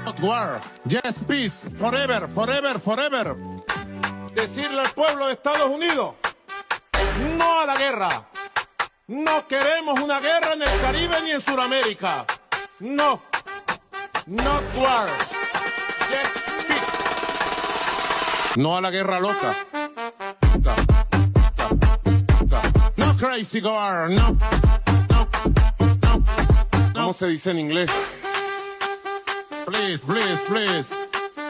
Not war. Yes, peace. Forever, forever, forever. Decirle al pueblo de Estados Unidos, no a la guerra. No queremos una guerra en el Caribe ni en Sudamérica. No. Not war. Yes, peace. No a la guerra loca. No crazy war. No. No. No. ¿Cómo se dice en inglés? Please, please, please.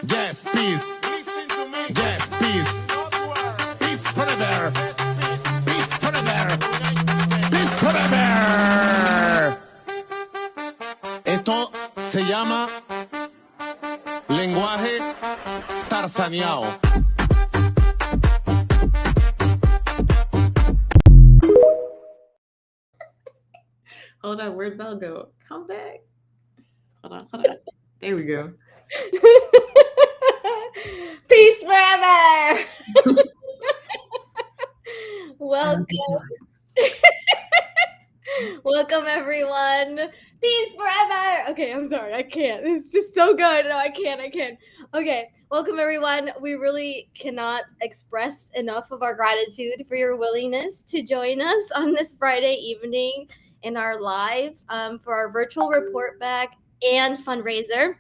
Yes, peace. Listen to me. Yes, peace. Peace forever. Peace forever. Peace forever. Esto se llama lenguaje tarzaneado. Hold on, where'd Belle go? Come back. Hold on. There we go. Peace forever. Welcome. Welcome, everyone. Peace forever. Okay, I'm sorry. I can't. It's just so good. No, I can't. Okay, welcome, everyone. We really cannot express enough of our gratitude for your willingness to join us on this Friday evening in our live for our virtual report back and fundraiser.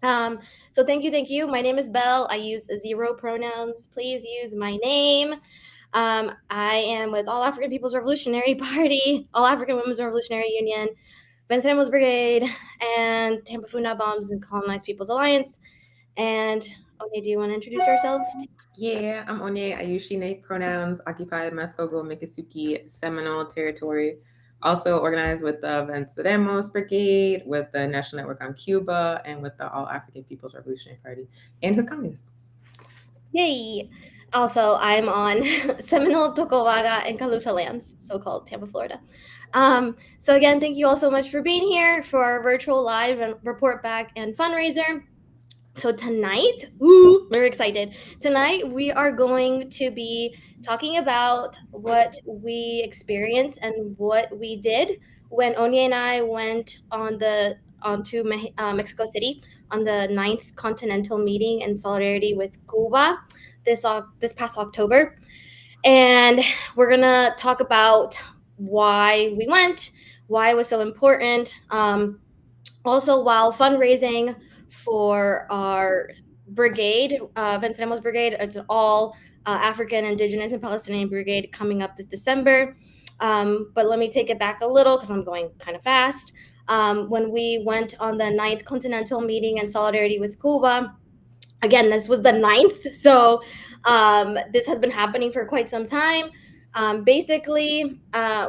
So thank you. My name is Belle. I use zero pronouns. Please use my name. I am with All African People's Revolutionary Party, All African Women's Revolutionary Union, Venceremos Brigade, and Tampa Funa Bombs and Colonized People's Alliance. And Onye, do you want to introduce yourself? Yeah, I'm Onye. I use she, they pronouns, occupied Muskogee, Miccosukee, Seminole Territory. Also organized with the Venceremos Brigade, with the National Network on Cuba, and with the All African People's Revolutionary Party, and Hukamis. Yay! Also, I'm on Seminole, Tocobaga, and Calusa lands, so-called Tampa, Florida. So again, thank you all so much for being here for our virtual live and report back and fundraiser. So tonight, very excited. Tonight, we are going to be talking about what we experienced and what we did when Onye and I went onto Mexico City on the 9th Continental Meeting in solidarity with Cuba this past October. And we're going to talk about why we went, why it was so important. Also, while fundraising for our brigade, Venceremos Brigade, it's an all African, Indigenous, and Palestinian brigade coming up this December. But let me take it back a little because I'm going kind of fast. When we went on the 9th Continental Meeting in solidarity with Cuba, again, this was the 9th, so this has been happening for quite some time. Basically,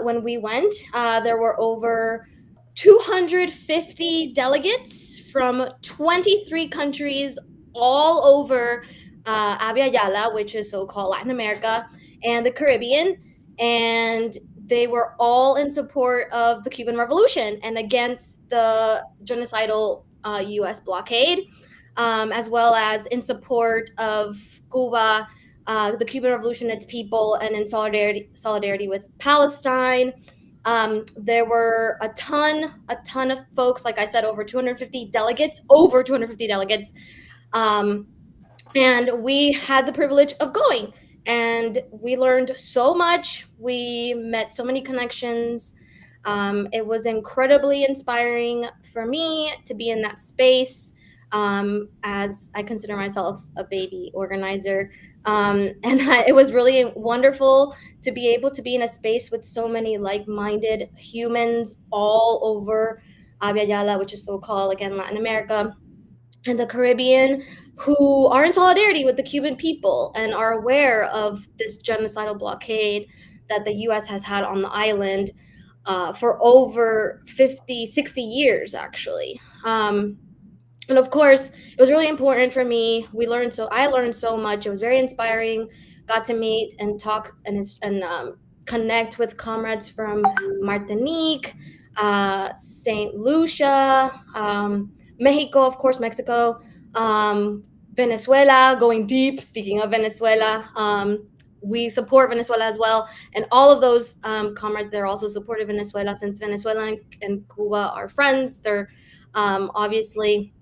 when we went, there were over 250 delegates from 23 countries all over Abya Yala, which is so-called Latin America, and the Caribbean. And they were all in support of the Cuban Revolution and against the genocidal U.S. blockade, as well as in support of Cuba, the Cuban Revolution, its people, and in solidarity with Palestine. There were a ton of folks, like I said, over 250 delegates, and we had the privilege of going, and we learned so much. We met so many connections. It was incredibly inspiring for me to be in that space, as I consider myself a baby organizer. It was really wonderful to be able to be in a space with so many like-minded humans all over Abya Yala, which is so-called, again, Latin America, and the Caribbean, who are in solidarity with the Cuban people and are aware of this genocidal blockade that the U.S. has had on the island for over 50, 60 years, actually. And of course, it was really important for me. I learned so much. It was very inspiring. Got to meet and talk and connect with comrades from Martinique, St. Lucia, Mexico, of course, Mexico, Venezuela, going deep. Speaking of Venezuela, we support Venezuela as well. And all of those comrades, they're also supportive of Venezuela, since Venezuela and Cuba are friends. They're obviously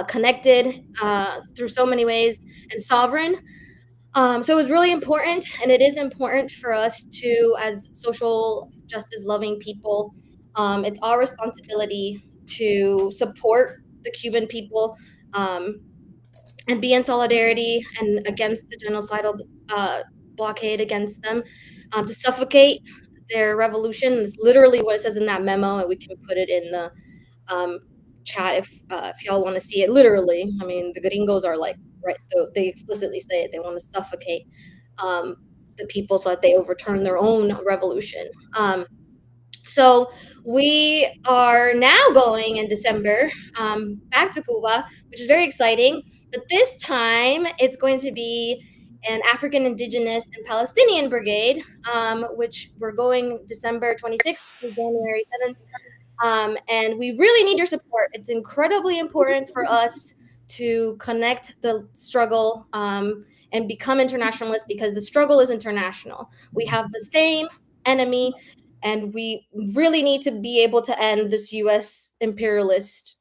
connected through so many ways, and sovereign. So it was really important, and it is important for us to, as social justice loving people, it's our responsibility to support the Cuban people, um, and be in solidarity and against the genocidal blockade against them, to suffocate their revolution is literally what it says in that memo, and we can put it in the um, chat if y'all want to see it literally. I mean, the gringos are like, right, they explicitly say it. They want to suffocate um, the people so that they overturn their own revolution. So we are now going in December back to Cuba, which is very exciting. But this time it's going to be an African Indigenous and Palestinian brigade, which we're going December 26th to January 7th. And we really need your support. It's incredibly important for us to connect the struggle and become internationalists, because the struggle is international. We have the same enemy, and we really need to be able to end this US imperialist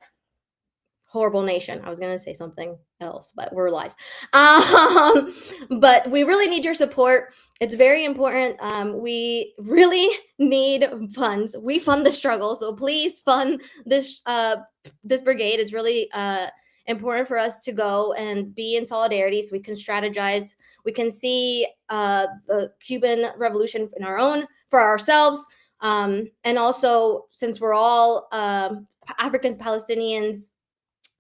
horrible nation. I was going to say something else, but we're live. But we really need your support. It's very important. We really need funds. We fund the struggle, so please fund this brigade. It's really important for us to go and be in solidarity, so we can strategize. We can see the Cuban Revolution in our own for ourselves, and also since we're all Africans, Palestinians,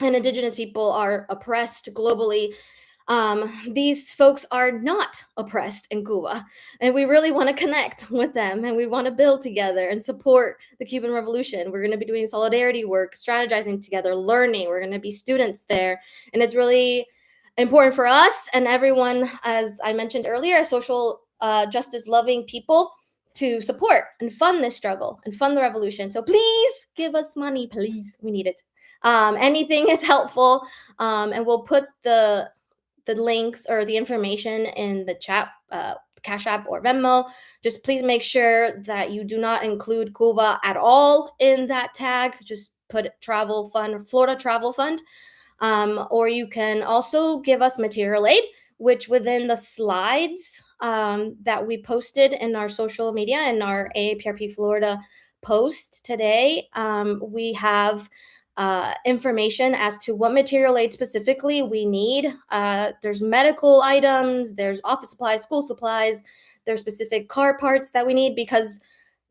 and indigenous people are oppressed globally, these folks are not oppressed in Cuba. And we really want to connect with them, and we want to build together and support the Cuban Revolution. We're going to be doing solidarity work, strategizing together, learning. We're going to be students there. And it's really important for us and everyone, as I mentioned earlier, social justice loving people, to support and fund this struggle and fund the revolution. So please give us money, please. We need it. Anything is helpful, and we'll put the links or the information in the chat, Cash App or Venmo. Just please make sure that you do not include Cuba at all in that tag. Just put travel fund, Florida Travel Fund. Or you can also give us material aid, which within the slides that we posted in our social media and our AAPRP Florida post today, we have information as to what material aid specifically we need. There's medical items, there's office supplies, school supplies, there's specific car parts that we need, because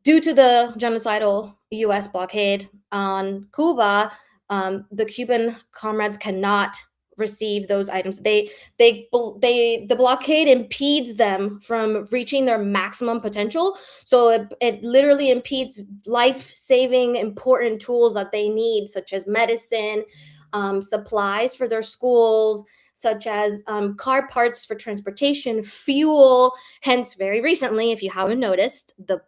due to the genocidal US blockade on Cuba, the Cuban comrades cannot receive those items. The blockade impedes them from reaching their maximum potential. So it literally impedes life-saving important tools that they need, such as medicine, supplies for their schools, such as car parts for transportation, fuel. Hence, very recently, if you haven't noticed, the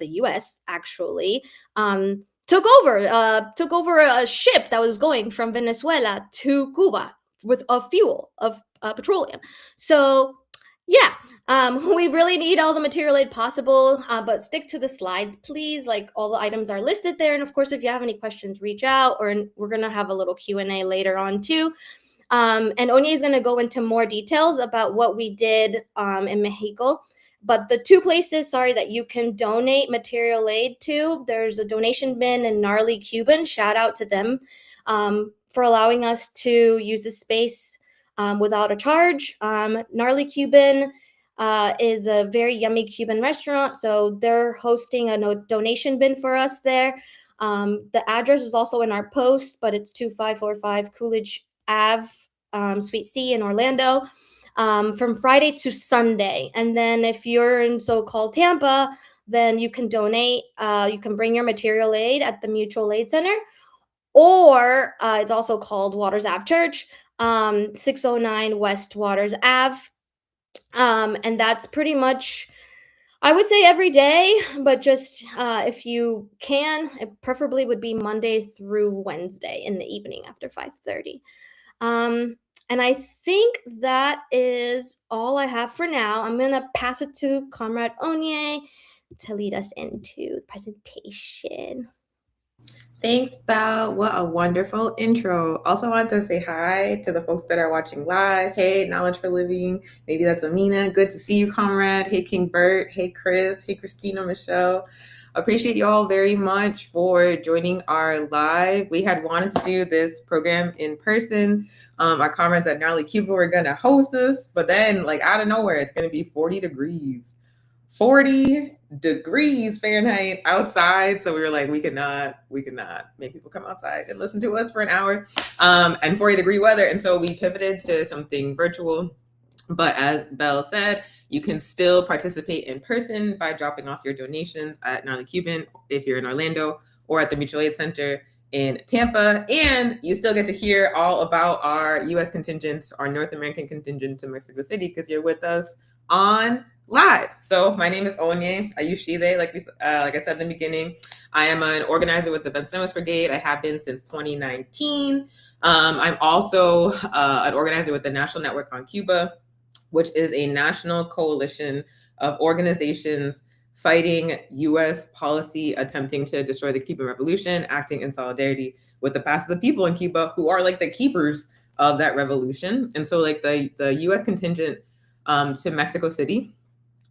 U.S. actually took over a ship that was going from Venezuela to Cuba with fuel of petroleum. So yeah, we really need all the material aid possible, but stick to the slides, please. Like, all the items are listed there, and of course, if you have any questions, reach out. Or we're gonna have a little Q&A later on too. And Onya is gonna go into more details about what we did in Mexico. But the two places, that you can donate material aid to, there's a donation bin in Gnarly Cuban. Shout out to them for allowing us to use this space without a charge. Gnarly Cuban is a very yummy Cuban restaurant, so they're hosting a donation bin for us there. The address is also in our post, but it's 2545 Coolidge Ave, Suite C in Orlando. From Friday to Sunday. And then if you're in so-called Tampa, then you can donate. You can bring your material aid at the Mutual Aid Center, or it's also called Waters Ave Church, 609 West Waters Ave. And that's pretty much, I would say, every day, but just if you can, it preferably would be Monday through Wednesday in the evening after 5:30. And I think that is all I have for now. I'm going to pass it to Comrade Onye to lead us into the presentation. Thanks, Belle. What a wonderful intro. Also wanted to say hi to the folks that are watching live. Hey, Knowledge for Living. Maybe that's Amina. Good to see you, comrade. Hey, King Bert. Hey, Chris. Hey, Christina, Michelle. Appreciate you all very much for joining our live. We had wanted to do this program in person. Our comrades at Gnarly Cuba were going to host us, but then like out of nowhere, it's going to be 40 degrees. 40 degrees Fahrenheit outside. So we were like, we could not make people come outside and listen to us for an hour, and 40-degree weather. And so we pivoted to something virtual. But as Belle said, you can still participate in person by dropping off your donations at Gnarly Cuban if you're in Orlando, or at the Mutual Aid Center in Tampa. And you still get to hear all about our U.S. contingent, our North American contingent to Mexico City, because you're with us on live. So my name is Onye. I use she, they, like I said in the beginning. I am an organizer with the Vencemos Brigade. I have been since 2019. I'm also an organizer with the National Network on Cuba, which is a national coalition of organizations fighting U.S. policy attempting to destroy the Cuban Revolution, acting in solidarity with the passive people in Cuba who are like the keepers of that revolution. And so like the U.S. contingent to Mexico City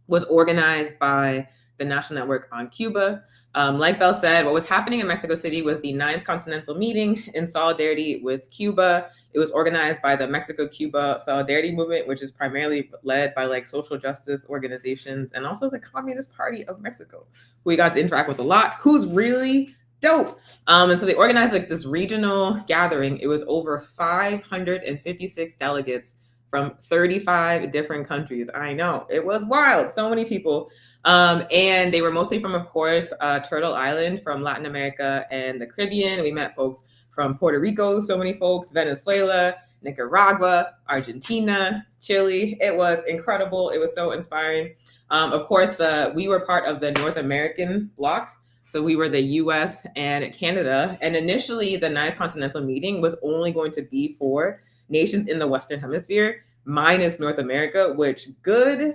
was organized by the National Network on Cuba. Like Belle said, what was happening in Mexico City was the 9th Continental Meeting in solidarity with Cuba. It was organized by the Mexico-Cuba Solidarity Movement, which is primarily led by like social justice organizations, and also the Communist Party of Mexico, who we got to interact with a lot, who's really dope. And so they organized like this regional gathering. It was over 556 delegates from 35 different countries. I know, it was wild. So many people. And they were mostly from, of course, Turtle Island, from Latin America and the Caribbean. We met folks from Puerto Rico, so many folks, Venezuela, Nicaragua, Argentina, Chile. It was incredible. It was so inspiring. Of course, we were part of the North American bloc. So we were the US and Canada. And initially, the 9th Continental Meeting was only going to be for nations in the Western Hemisphere, minus North America, which good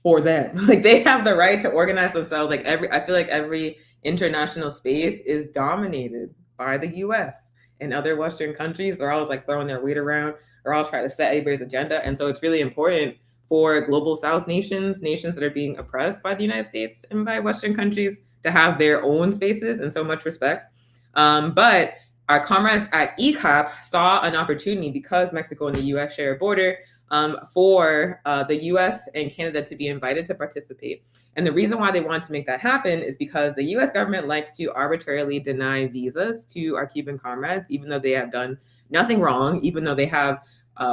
for them. Like they have the right to organize themselves. Like I feel like every international space is dominated by the US and other Western countries. They're always like throwing their weight around. They're all trying to set everybody's agenda. And so it's really important for global South nations that are being oppressed by the United States and by Western countries, to have their own spaces, and so much respect. But our comrades at ECOP saw an opportunity, because Mexico and the U.S. share a border, for the U.S. and Canada to be invited to participate. And the reason why they wanted to make that happen is because the U.S. government likes to arbitrarily deny visas to our Cuban comrades, even though they have done nothing wrong, even though they have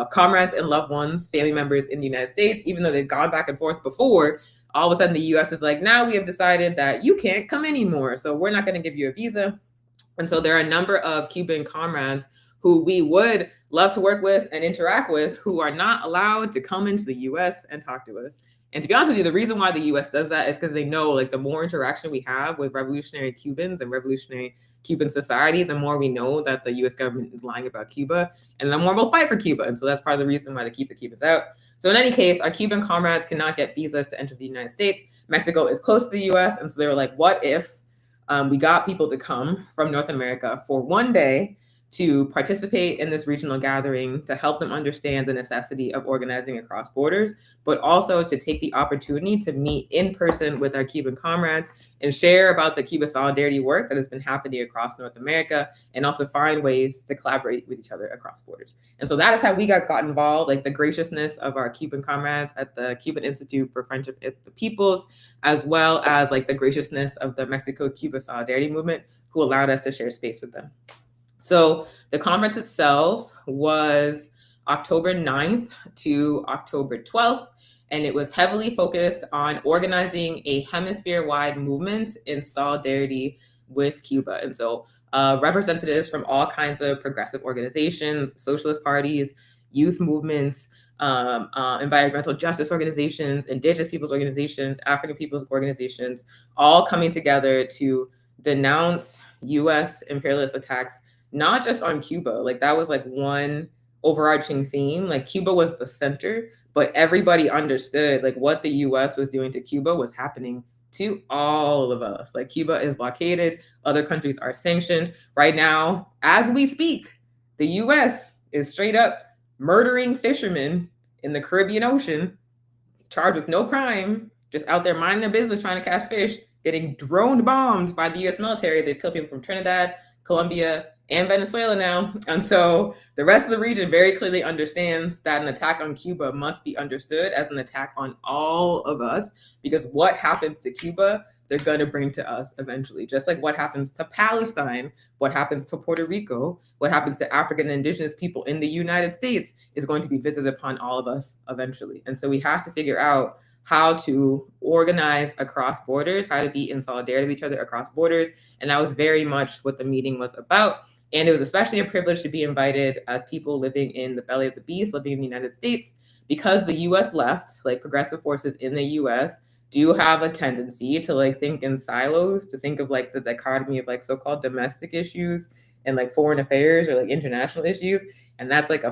comrades and loved ones, family members in the United States, even though they've gone back and forth before. All of a sudden, the U.S. is like, now we have decided that you can't come anymore, so we're not going to give you a visa. And so there are a number of Cuban comrades who we would love to work with and interact with, who are not allowed to come into the US and talk to us. And to be honest with you, the reason why the US does that is because they know like the more interaction we have with revolutionary Cubans and revolutionary Cuban society, the more we know that the US government is lying about Cuba, and the more we'll fight for Cuba. And so that's part of the reason why they keep the Cubans out. So in any case, our Cuban comrades cannot get visas to enter the United States. Mexico is close to the US. And so they were like, what if we got people to come from North America for one day to participate in this regional gathering, to help them understand the necessity of organizing across borders, but also to take the opportunity to meet in person with our Cuban comrades and share about the Cuba solidarity work that has been happening across North America, and also find ways to collaborate with each other across borders. And so that is how we got involved, like the graciousness of our Cuban comrades at the Cuban Institute for Friendship with the Peoples, as well as like the graciousness of the Mexico-Cuba solidarity movement, who allowed us to share space with them. So the conference itself was October 9th to October 12th, and it was heavily focused on organizing a hemisphere-wide movement in solidarity with Cuba. And so representatives from all kinds of progressive organizations, socialist parties, youth movements, environmental justice organizations, indigenous people's organizations, African people's organizations, all coming together to denounce US imperialist attacks, not just on Cuba. Like that was like one overarching theme. Like Cuba was the center, but everybody understood like what the US was doing to Cuba was happening to all of us. Like, Cuba is blockaded, other countries are sanctioned. Right now, as we speak, the US is straight up murdering fishermen in the Caribbean Ocean, charged with no crime, just out there minding their business trying to catch fish, getting drone bombed by the US military. They've killed people from Trinidad, Colombia, and Venezuela now. And so the rest of the region very clearly understands that an attack on Cuba must be understood as an attack on all of us, because what happens to Cuba, they're going to bring to us eventually. Just like what happens to Palestine, what happens to Puerto Rico, what happens to African and indigenous people in the United States is going to be visited upon all of us eventually. And so we have to figure out how to organize across borders, how to be in solidarity with each other across borders. And that was very much what the meeting was about. And it was especially a privilege to be invited as people living in the belly of the beast, living in the United States, because the US left, like progressive forces in the US do have a tendency to like think in silos, to think of like the dichotomy of like so-called domestic issues and like foreign affairs or like international issues. And that's like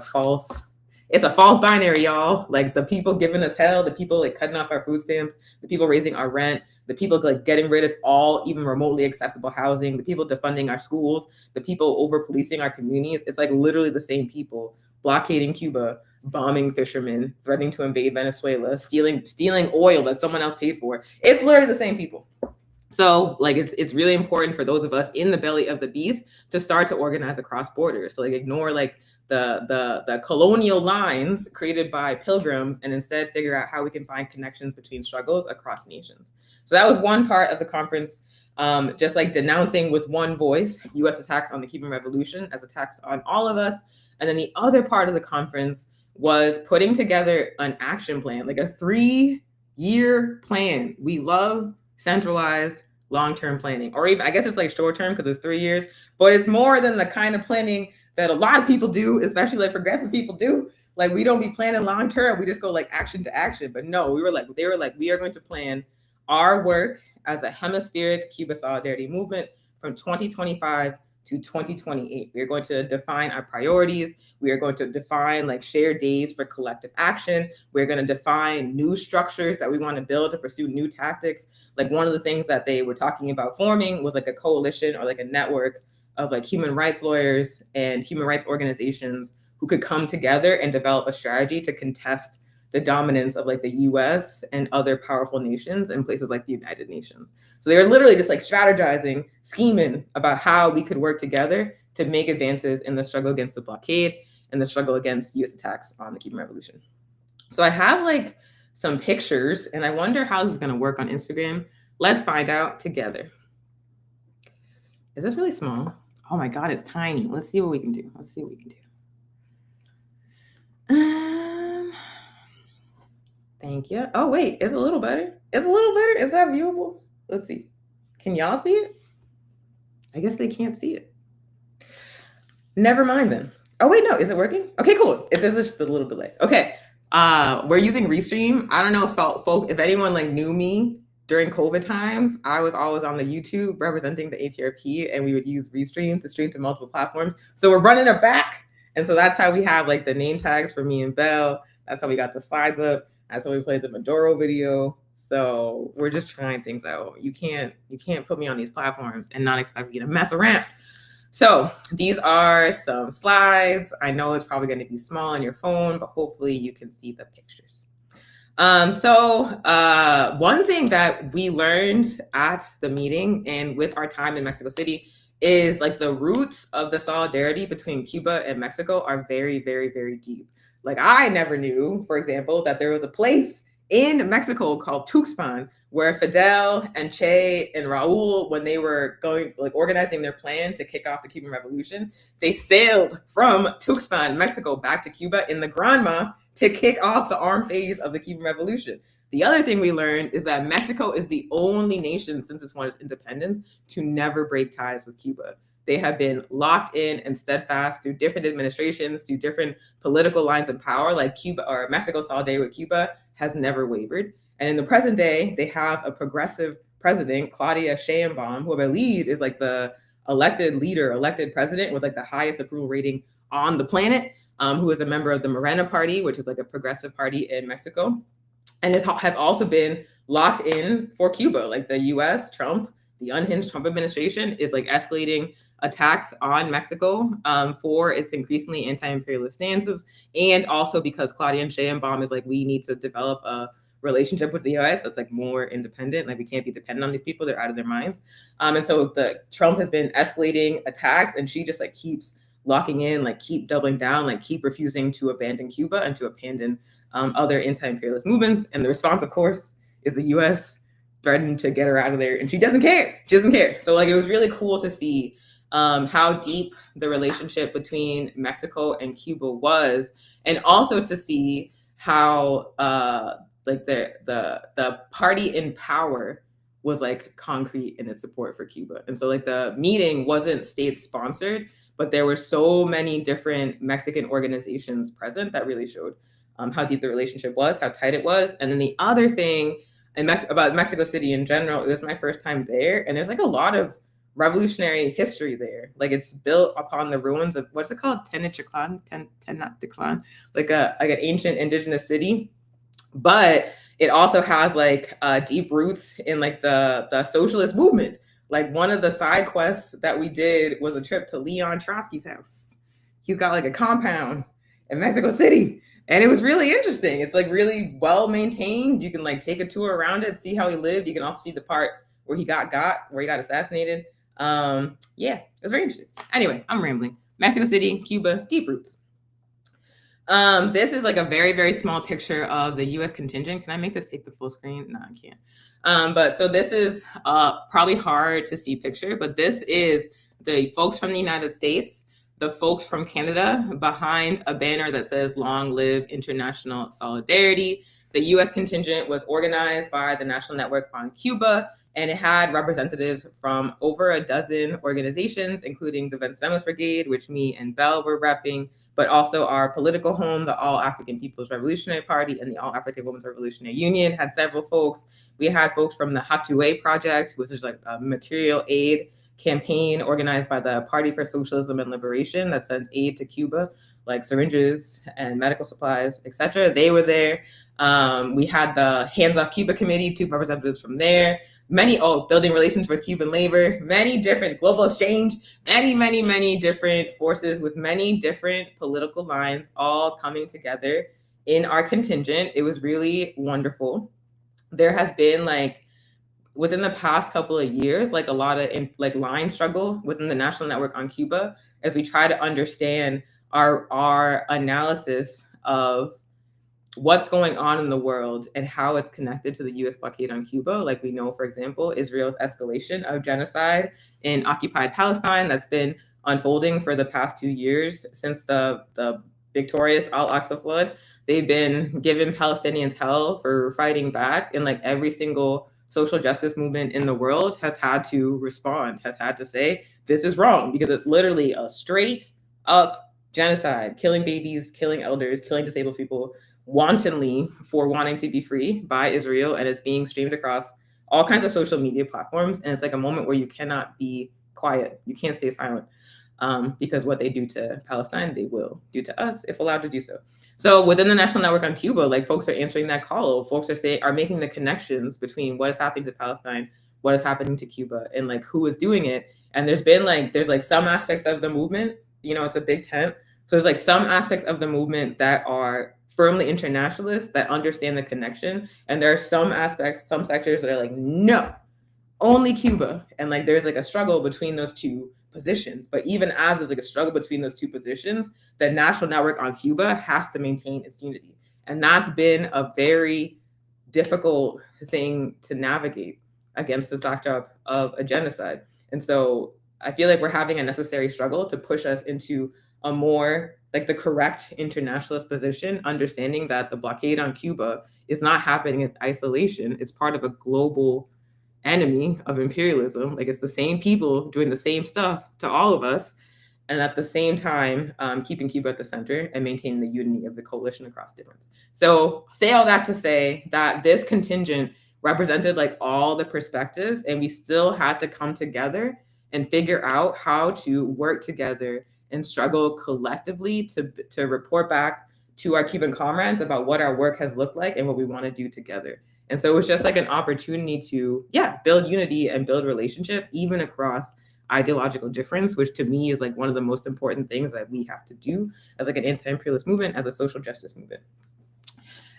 it's a false binary, y'all. Like, the people giving us hell, the people like cutting off our food stamps, the people raising our rent, the people like getting rid of all even remotely accessible housing, the people defunding our schools, the people over policing our communities. It's like literally the same people blockading Cuba, bombing fishermen, threatening to invade Venezuela, stealing oil that someone else paid for. It's literally the same people. So like it's really important for those of us in the belly of the beast to start to organize across borders. So like ignore like the colonial lines created by pilgrims and instead figure out how we can find connections between struggles across nations. So that was one part of the conference, just like denouncing with one voice US attacks on the Cuban Revolution as attacks on all of us. And then the other part of the conference was putting together an action plan, like a 3-year plan. We love centralized long-term planning, or even I guess it's like short-term because it's 3 years, but it's more than the kind of planning that a lot of people do, especially like progressive people do. Like, we don't be planning long-term. We just go like action to action. But no, they were like, we are going to plan our work as a hemispheric Cuba solidarity movement from 2025 to 2028. We are going to define our priorities. We are going to define like shared days for collective action. We're going to define new structures that we want to build to pursue new tactics. Like, one of the things that they were talking about forming was like a coalition or like a network of like human rights lawyers and human rights organizations who could come together and develop a strategy to contest the dominance of like the US and other powerful nations in places like the United Nations. So they were literally just like strategizing, scheming about how we could work together to make advances in the struggle against the blockade and the struggle against US attacks on the Cuban Revolution. So I have like some pictures and I wonder how this is gonna work on Instagram. Let's find out together. Is this really small? Oh my God, it's tiny. Let's see what we can do. Thank you. Oh wait, it's a little better. Is that viewable? Let's see. Can y'all see it? I guess they can't see it. Never mind then. Oh wait, no, is it working? Okay, cool. If there's just a little delay. Okay, we're using Restream. I don't know if anyone like knew me during COVID times. I was always on the YouTube representing the APRP, and we would use Restream to stream to multiple platforms. So we're running it back, and so that's how we have like the name tags for me and Belle. That's how we got the slides up. That's how we played the Maduro video. So we're just trying things out. You can't put me on these platforms and not expect me to mess around. So these are some slides. I know it's probably going to be small on your phone, but hopefully you can see the pictures. One thing that we learned at the meeting and with our time in Mexico City is like the roots of the solidarity between Cuba and Mexico are very, very, very deep. Like, I never knew, for example, that there was a place in Mexico called Tuxpan where Fidel and Che and Raul, when they were organizing their plan to kick off the Cuban Revolution, they sailed from Tuxpan, Mexico, back to Cuba in the Granma to kick off the armed phase of the Cuban Revolution. The other thing we learned is that Mexico is the only nation since it's won its independence to never break ties with Cuba. They have been locked in and steadfast through different administrations, through different political lines of power, like Cuba or Mexico solidarity with Cuba has never wavered. And in the present day, they have a progressive president, Claudia Sheinbaum, who I believe is like the elected president with like the highest approval rating on the planet, who is a member of the Morena Party, which is like a progressive party in Mexico. And has also been locked in for Cuba. Like the US, Trump, the unhinged Trump administration is like escalating attacks on Mexico for its increasingly anti-imperialist stances, and also because Claudia Sheinbaum is like, we need to develop a relationship with the US that's like more independent. Like we can't be dependent on these people; they're out of their minds. And so the Trump has been escalating attacks, and she just like keeps locking in, like keep doubling down, like keep refusing to abandon Cuba and to abandon other anti-imperialist movements. And the response, of course, is the US threatening to get her out of there, and she doesn't care. She doesn't care. So like it was really cool to see how deep the relationship between Mexico and Cuba was, and also to see how like the party in power was like concrete in its support for Cuba. And so like the meeting wasn't state sponsored, but there were so many different Mexican organizations present that really showed how deep the relationship was, how tight it was. And then the other thing about Mexico City in general, it was my first time there, and there's like a lot of revolutionary history there. Like it's built upon the ruins of, what's it called? Tenochtitlan, like an ancient indigenous city. But it also has like deep roots in like the socialist movement. Like one of the side quests that we did was a trip to Leon Trotsky's house. He's got like a compound in Mexico City, and it was really interesting. It's like really well maintained. You can like take a tour around it, see how he lived. You can also see the part where he got assassinated. Yeah, it was very interesting. Anyway, I'm rambling. Mexico City, Cuba, deep roots. This is like a very, very small picture of the US contingent. Can I make this take the full screen? No, I can't. But so this is probably hard to see picture, but this is the folks from the United States, the folks from Canada behind a banner that says "Long Live International Solidarity." The US contingent was organized by the National Network on Cuba, and it had representatives from over a dozen organizations, including the Vencedemos Brigade, which me and Belle were repping, but also our political home, the All African People's Revolutionary Party, and the All African Women's Revolutionary Union had several folks. We had folks from the Hatue Project, which is like a material aid campaign organized by the Party for Socialism and Liberation that sends aid to Cuba, like syringes and medical supplies, etc. They were there. We had the Hands Off Cuba Committee, 2 representatives from there. Building relations with Cuban labor, many different global exchange, many different forces with many different political lines all coming together in our contingent. It was really wonderful. There has been like, within the past couple of years, like a lot of like line struggle within the National Network on Cuba as we try to understand our analysis of what's going on in the world and how it's connected to the US blockade on Cuba. Like we know, for example, Israel's escalation of genocide in occupied Palestine that's been unfolding for the past 2 years since the victorious Al-Aqsa flood. They've been giving Palestinians hell for fighting back, and like every single social justice movement in the world has had to respond, has had to say, this is wrong, because it's literally a straight up genocide, killing babies, killing elders, killing disabled people wantonly for wanting to be free by Israel. And it's being streamed across all kinds of social media platforms. And it's like a moment where you cannot be quiet. You can't stay silent because what they do to Palestine, they will do to us if allowed to do so. So within the National Network on Cuba, like folks are answering that call. Folks are making the connections between what is happening to Palestine, what is happening to Cuba, and like who is doing it. And there's some aspects of the movement, it's a big tent. So there's like some aspects of the movement that are firmly internationalists that understand the connection. And there are some sectors that are like, no, only Cuba. And like, there's like a struggle between those two positions. But even as there's like a struggle between those two positions, the National Network on Cuba has to maintain its unity. And that's been a very difficult thing to navigate against this backdrop of a genocide. And so I feel like we're having a necessary struggle to push us into a more like the correct internationalist position, understanding that the blockade on Cuba is not happening in isolation. It's part of a global enemy of imperialism. Like it's the same people doing the same stuff to all of us, and at the same time keeping Cuba at the center and maintaining the unity of the coalition across difference. So say all that to say that this contingent represented like all the perspectives, and we still had to come together and figure out how to work together and struggle collectively to report back to our Cuban comrades about what our work has looked like and what we want to do together. And so it was just like an opportunity to, build unity and build relationship, even across ideological difference, which to me is like one of the most important things that we have to do as like an anti-imperialist movement, as a social justice movement.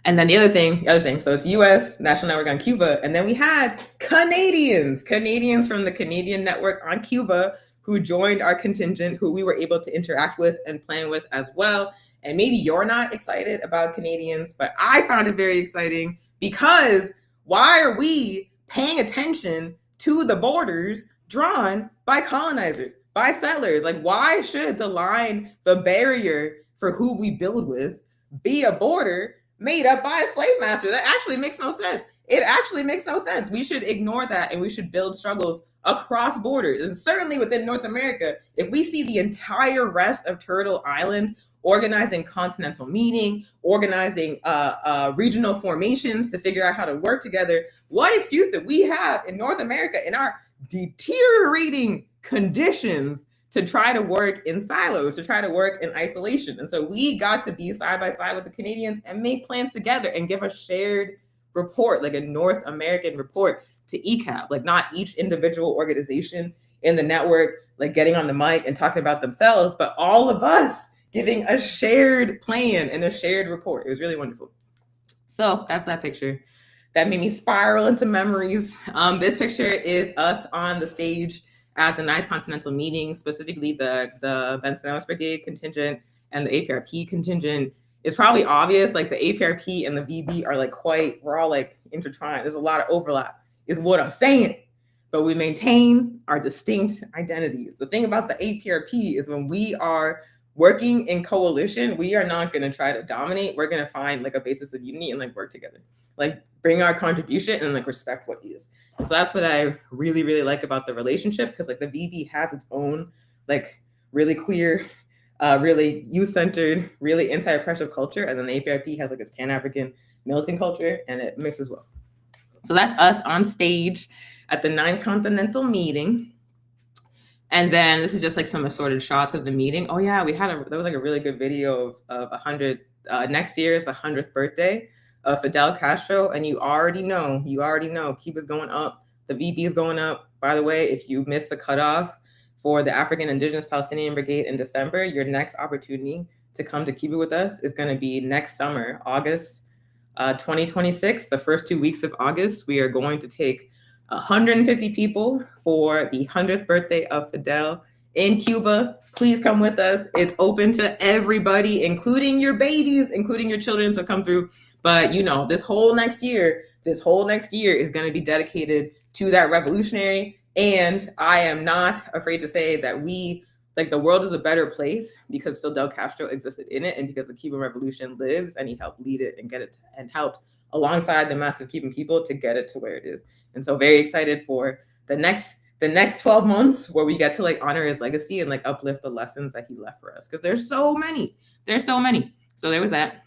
And then the other thing, so it's US, National Network on Cuba, and then we had Canadians from the Canadian Network on Cuba who joined our contingent, who we were able to interact with and plan with as well. And maybe you're not excited about Canadians, but I found it very exciting, because why are we paying attention to the borders drawn by colonizers, by settlers? Like, why should the line, the barrier for who we build with, be a border made up by a slave master? That actually makes no sense. It actually makes no sense. We should ignore that, and we should build struggles across borders, and certainly within North America. If we see the entire rest of Turtle Island organizing continental meeting, organizing regional formations to figure out how to work together, what excuse do we have in North America, in our deteriorating conditions, to try to work in silos, to try to work in isolation? And so we got to be side by side with the Canadians and make plans together and give a shared report, like a North American report to ECAB, like not each individual organization in the network, like getting on the mic and talking about themselves, but all of us giving a shared plan and a shared report. It was really wonderful. So that's that picture. That made me spiral into memories. This picture is us on the stage at the 9th Continental Meeting, specifically the Venceremos Brigade contingent and the APRP contingent. It's probably obvious, like the APRP and the VB are like we're all like intertwined. There's a lot of overlap, is what I'm saying. But we maintain our distinct identities. The thing about the APRP is, when we are working in coalition, we are not going to try to dominate. We're going to find like a basis of unity and like work together, like bring our contribution and like respect what is. And so that's what I really, really like about the relationship, because like the VB has its own like really queer, really youth-centered, really anti-oppressive culture, and then the APRP has like its Pan-African militant culture, and it mixes well. So that's us on stage at the 9th Continental Meeting. And then this is just like some assorted shots of the meeting. Oh yeah, there was like a really good video of 100, next year is the 100th birthday of Fidel Castro. And you already know, Cuba's going up, the VB is going up. By the way, if you missed the cutoff for the African Indigenous Palestinian Brigade in December, your next opportunity to come to Cuba with us is going to be next summer, August 2026, the first 2 weeks of August. We are going to take 150 people for the 100th birthday of Fidel in Cuba. Please come with us. It's open to everybody, including your babies, including your children, so come through. But this whole next year is going to be dedicated to that revolutionary. And I am not afraid to say that the world is a better place because Fidel Castro existed in it, and because the Cuban Revolution lives, and he helped lead it and get it, and helped alongside the massive Cuban people to get it to where it is. And so very excited for the next 12 months where we get to like honor his legacy and like uplift the lessons that he left for us, because there's so many. So there was that.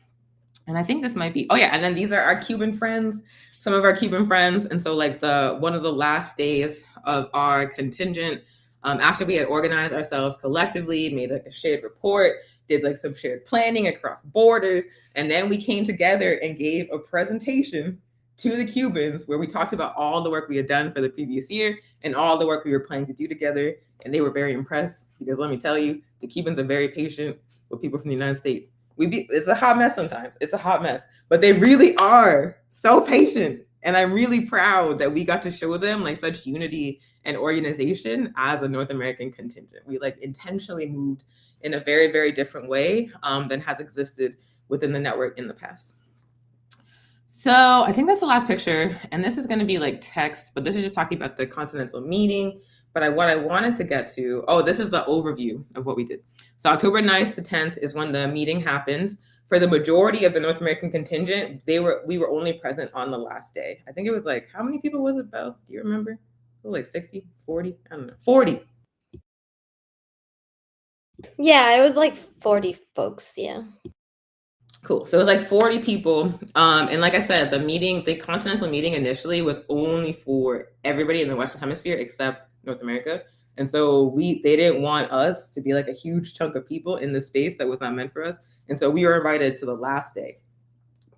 And I think this might be, and then these are our Cuban friends, some of our Cuban friends. And so like one of the last days of our contingent, after we had organized ourselves collectively, made like a shared report, did like some shared planning across borders, and then we came together and gave a presentation to the Cubans where we talked about all the work we had done for the previous year and all the work we were planning to do together. And they were very impressed, because let me tell you, the Cubans are very patient with people from the United States. It's a hot mess sometimes. It's a hot mess, but they really are so patient. And I'm really proud that we got to show them like such unity and organization as a North American contingent. We like intentionally moved in a very, very different way than has existed within the network in the past. So I think that's the last picture. And this is going to be like text, but this is just talking about the Continental Meeting. But what I wanted to get to, this is the overview of what we did. So October 9th to 10th is when the meeting happened. For the majority of the North American contingent, we were only present on the last day. I think it was like, how many people was it, Belle? Do you remember? It was like 60, 40? I don't know. 40. Yeah, it was like 40 folks, yeah. Cool. So it was like 40 people. And like I said, the Continental Meeting initially was only for everybody in the Western Hemisphere except North America. And so they didn't want us to be like a huge chunk of people in the space that was not meant for us. And so we were invited to the last day.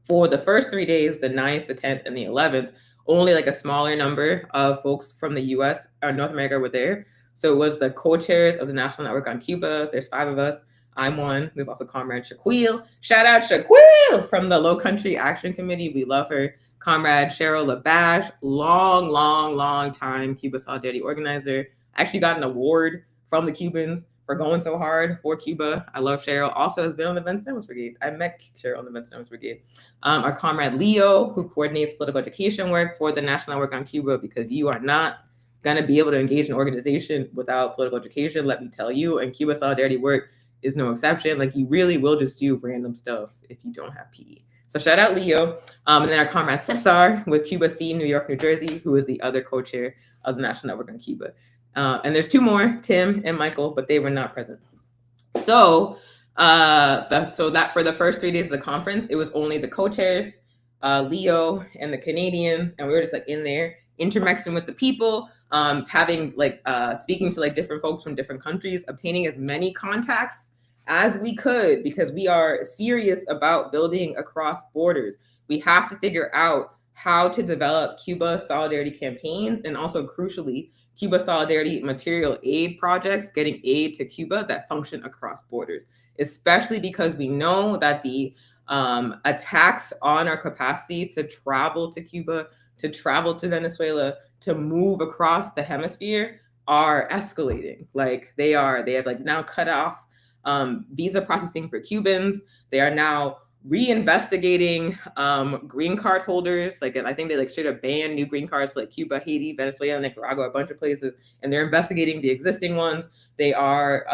For the first 3 days, the 9th, the 10th, and the 11th, only like a smaller number of folks from the US or North America were there. So it was the co-chairs of the National Network on Cuba. There's 5 of us. I'm one. There's also Comrade Shaquille. Shout out Shaquille from the Low Country Action Committee. We love her. Comrade Cheryl Labash, long time Cuba Solidarity organizer. Actually got an award from the Cubans for going so hard for Cuba. I love Cheryl. Also has been on the Venceremos Brigade. I met Cheryl on the Venceremos Brigade. Our comrade Leo, who coordinates political education work for the National Network on Cuba, because you are not gonna be able to engage in organization without political education, let me tell you, and Cuba Solidarity work is no exception. Like, you really will just do random stuff if you don't have PE. So shout out Leo. And then our comrade Cesar with Cuba C, New York, New Jersey, who is the other co-chair of the National Network on Cuba. And there's 2 more, Tim and Michael, but they were not present. So that for the first 3 days of the conference, it was only the co-chairs, Leo and the Canadians, and we were just like in there intermixing with the people, having like speaking to like different folks from different countries, obtaining as many contacts as we could, because we are serious about building across borders. We have to figure out how to develop Cuba solidarity campaigns, and also crucially, Cuba solidarity material aid projects, getting aid to Cuba that function across borders, especially because we know that the attacks on our capacity to travel to Cuba, to travel to Venezuela, to move across the hemisphere are escalating. Like they have like now cut off visa processing for Cubans. They are now reinvestigating green card holders. Like, and I think they like straight up banned new green cards to like Cuba, Haiti, Venezuela, Nicaragua, a bunch of places, and they're investigating the existing ones. They are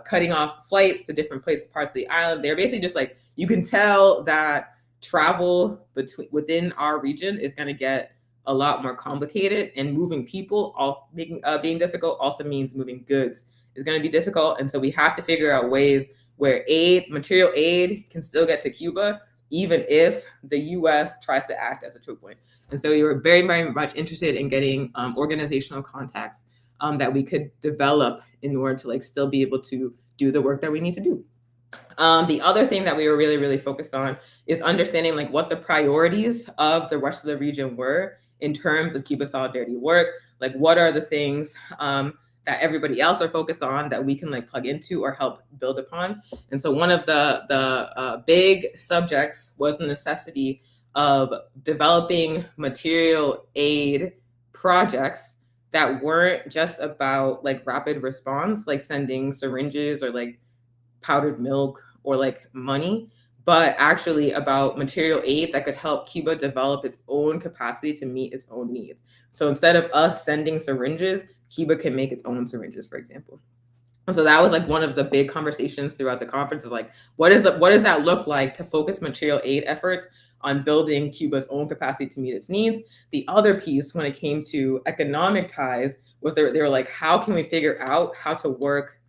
cutting off flights to different places, parts of the island. They're basically just like, you can tell that travel within our region is going to get a lot more complicated, and moving people being difficult also means moving goods is going to be difficult. And so we have to figure out ways where material aid can still get to Cuba, even if the US tries to act as a choke point. And so we were very, very much interested in getting organizational contacts that we could develop in order to like still be able to do the work that we need to do. The other thing that we were really, really focused on is understanding like what the priorities of the rest of the region were in terms of Cuba solidarity work. Like, what are the things that everybody else are focused on that we can like plug into or help build upon. And so one of the big subjects was the necessity of developing material aid projects that weren't just about like rapid response, like sending syringes or like powdered milk or like money, but actually about material aid that could help Cuba develop its own capacity to meet its own needs. So instead of us sending syringes, Cuba can make its own syringes, for example. And so that was like one of the big conversations throughout the conference, is like, what does that look like to focus material aid efforts on building Cuba's own capacity to meet its needs? The other piece when it came to economic ties was they were like, how can we figure out how to work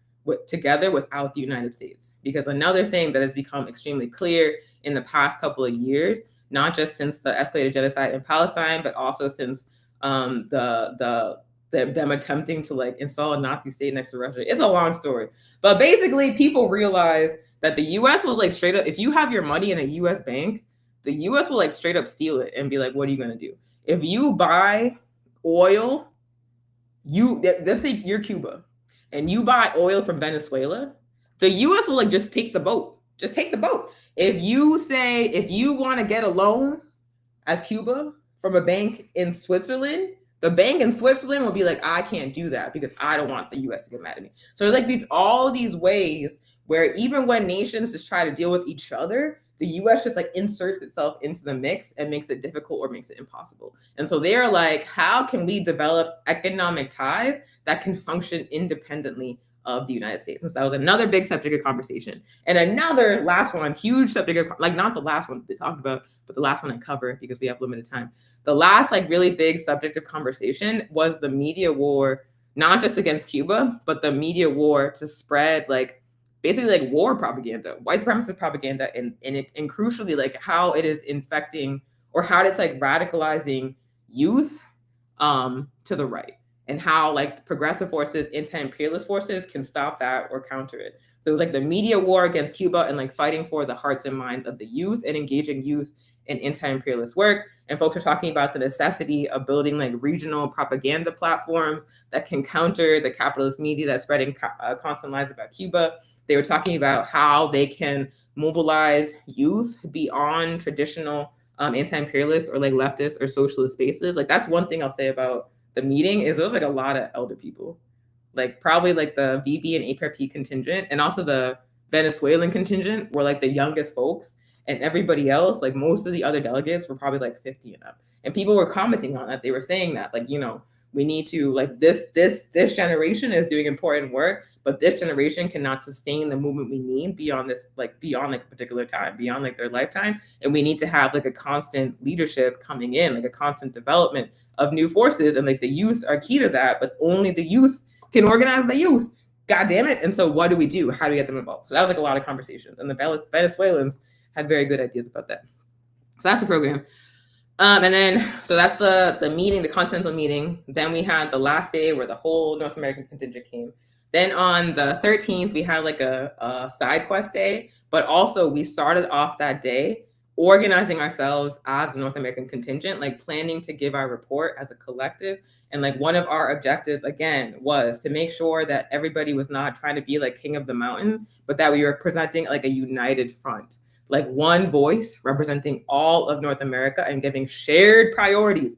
together without the United States? Because another thing that has become extremely clear in the past couple of years, not just since the escalated genocide in Palestine, but also since them attempting to like install a Nazi state next to Russia. It's a long story, but basically people realize that the US will like straight up, if you have your money in a US bank, the US will like straight up steal it and be like, what are you going to do? If you buy oil, they'll think you're Cuba, and you buy oil from Venezuela, the US will like just take the boat. Just take the boat. If you want to get a loan as Cuba from a bank in Switzerland, the bank in Switzerland will be like, I can't do that because I don't want the US to get mad at me. So there's like all these ways where even when nations just try to deal with each other, the US just like inserts itself into the mix and makes it difficult or makes it impossible. And so they're like, how can we develop economic ties that can function independently of the United States? And so that was another big subject of conversation. And another last one, huge subject of, like not the last one they talked about, but the last one I covered because we have limited time. The last like really big subject of conversation was the media war, not just against Cuba, but the media war to spread like basically like war propaganda, white supremacist propaganda, and crucially like how it is infecting or how it's like radicalizing youth to the right. and how like progressive forces, anti-imperialist forces can stop that or counter it. So it was like the media war against Cuba and like fighting for the hearts and minds of the youth and engaging youth in anti-imperialist work. And folks are talking about the necessity of building like regional propaganda platforms that can counter the capitalist media that's spreading constant lies about Cuba. They were talking about how they can mobilize youth beyond traditional anti-imperialist or like leftist or socialist spaces. Like that's one thing I'll say about the meeting is there was like a lot of elder people, like probably like the VB and APRP contingent and also the Venezuelan contingent were like the youngest folks, and everybody else, like most of the other delegates were probably like 50 and up. And people were commenting on that. They were saying that like, you know, we need to like this generation is doing important work, but this generation cannot sustain the movement we need beyond this, like beyond like a particular time, beyond like their lifetime. And we need to have like a constant leadership coming in, like a constant development of new forces. And like the youth are key to that, but only the youth can organize the youth. God damn it. And so what do we do? How do we get them involved? So that was like a lot of conversations. And the Venezuelans had very good ideas about that. So that's the program. And then, so that's the meeting, the continental meeting. Then we had the last day where the whole North American contingent came. Then on the 13th, we had like a side quest day, but also we started off that day organizing ourselves as the North American contingent, like planning to give our report as a collective. And like one of our objectives, again, was to make sure that everybody was not trying to be like king of the mountain, but that we were presenting like a united front. Like one voice representing all of North America and giving shared priorities,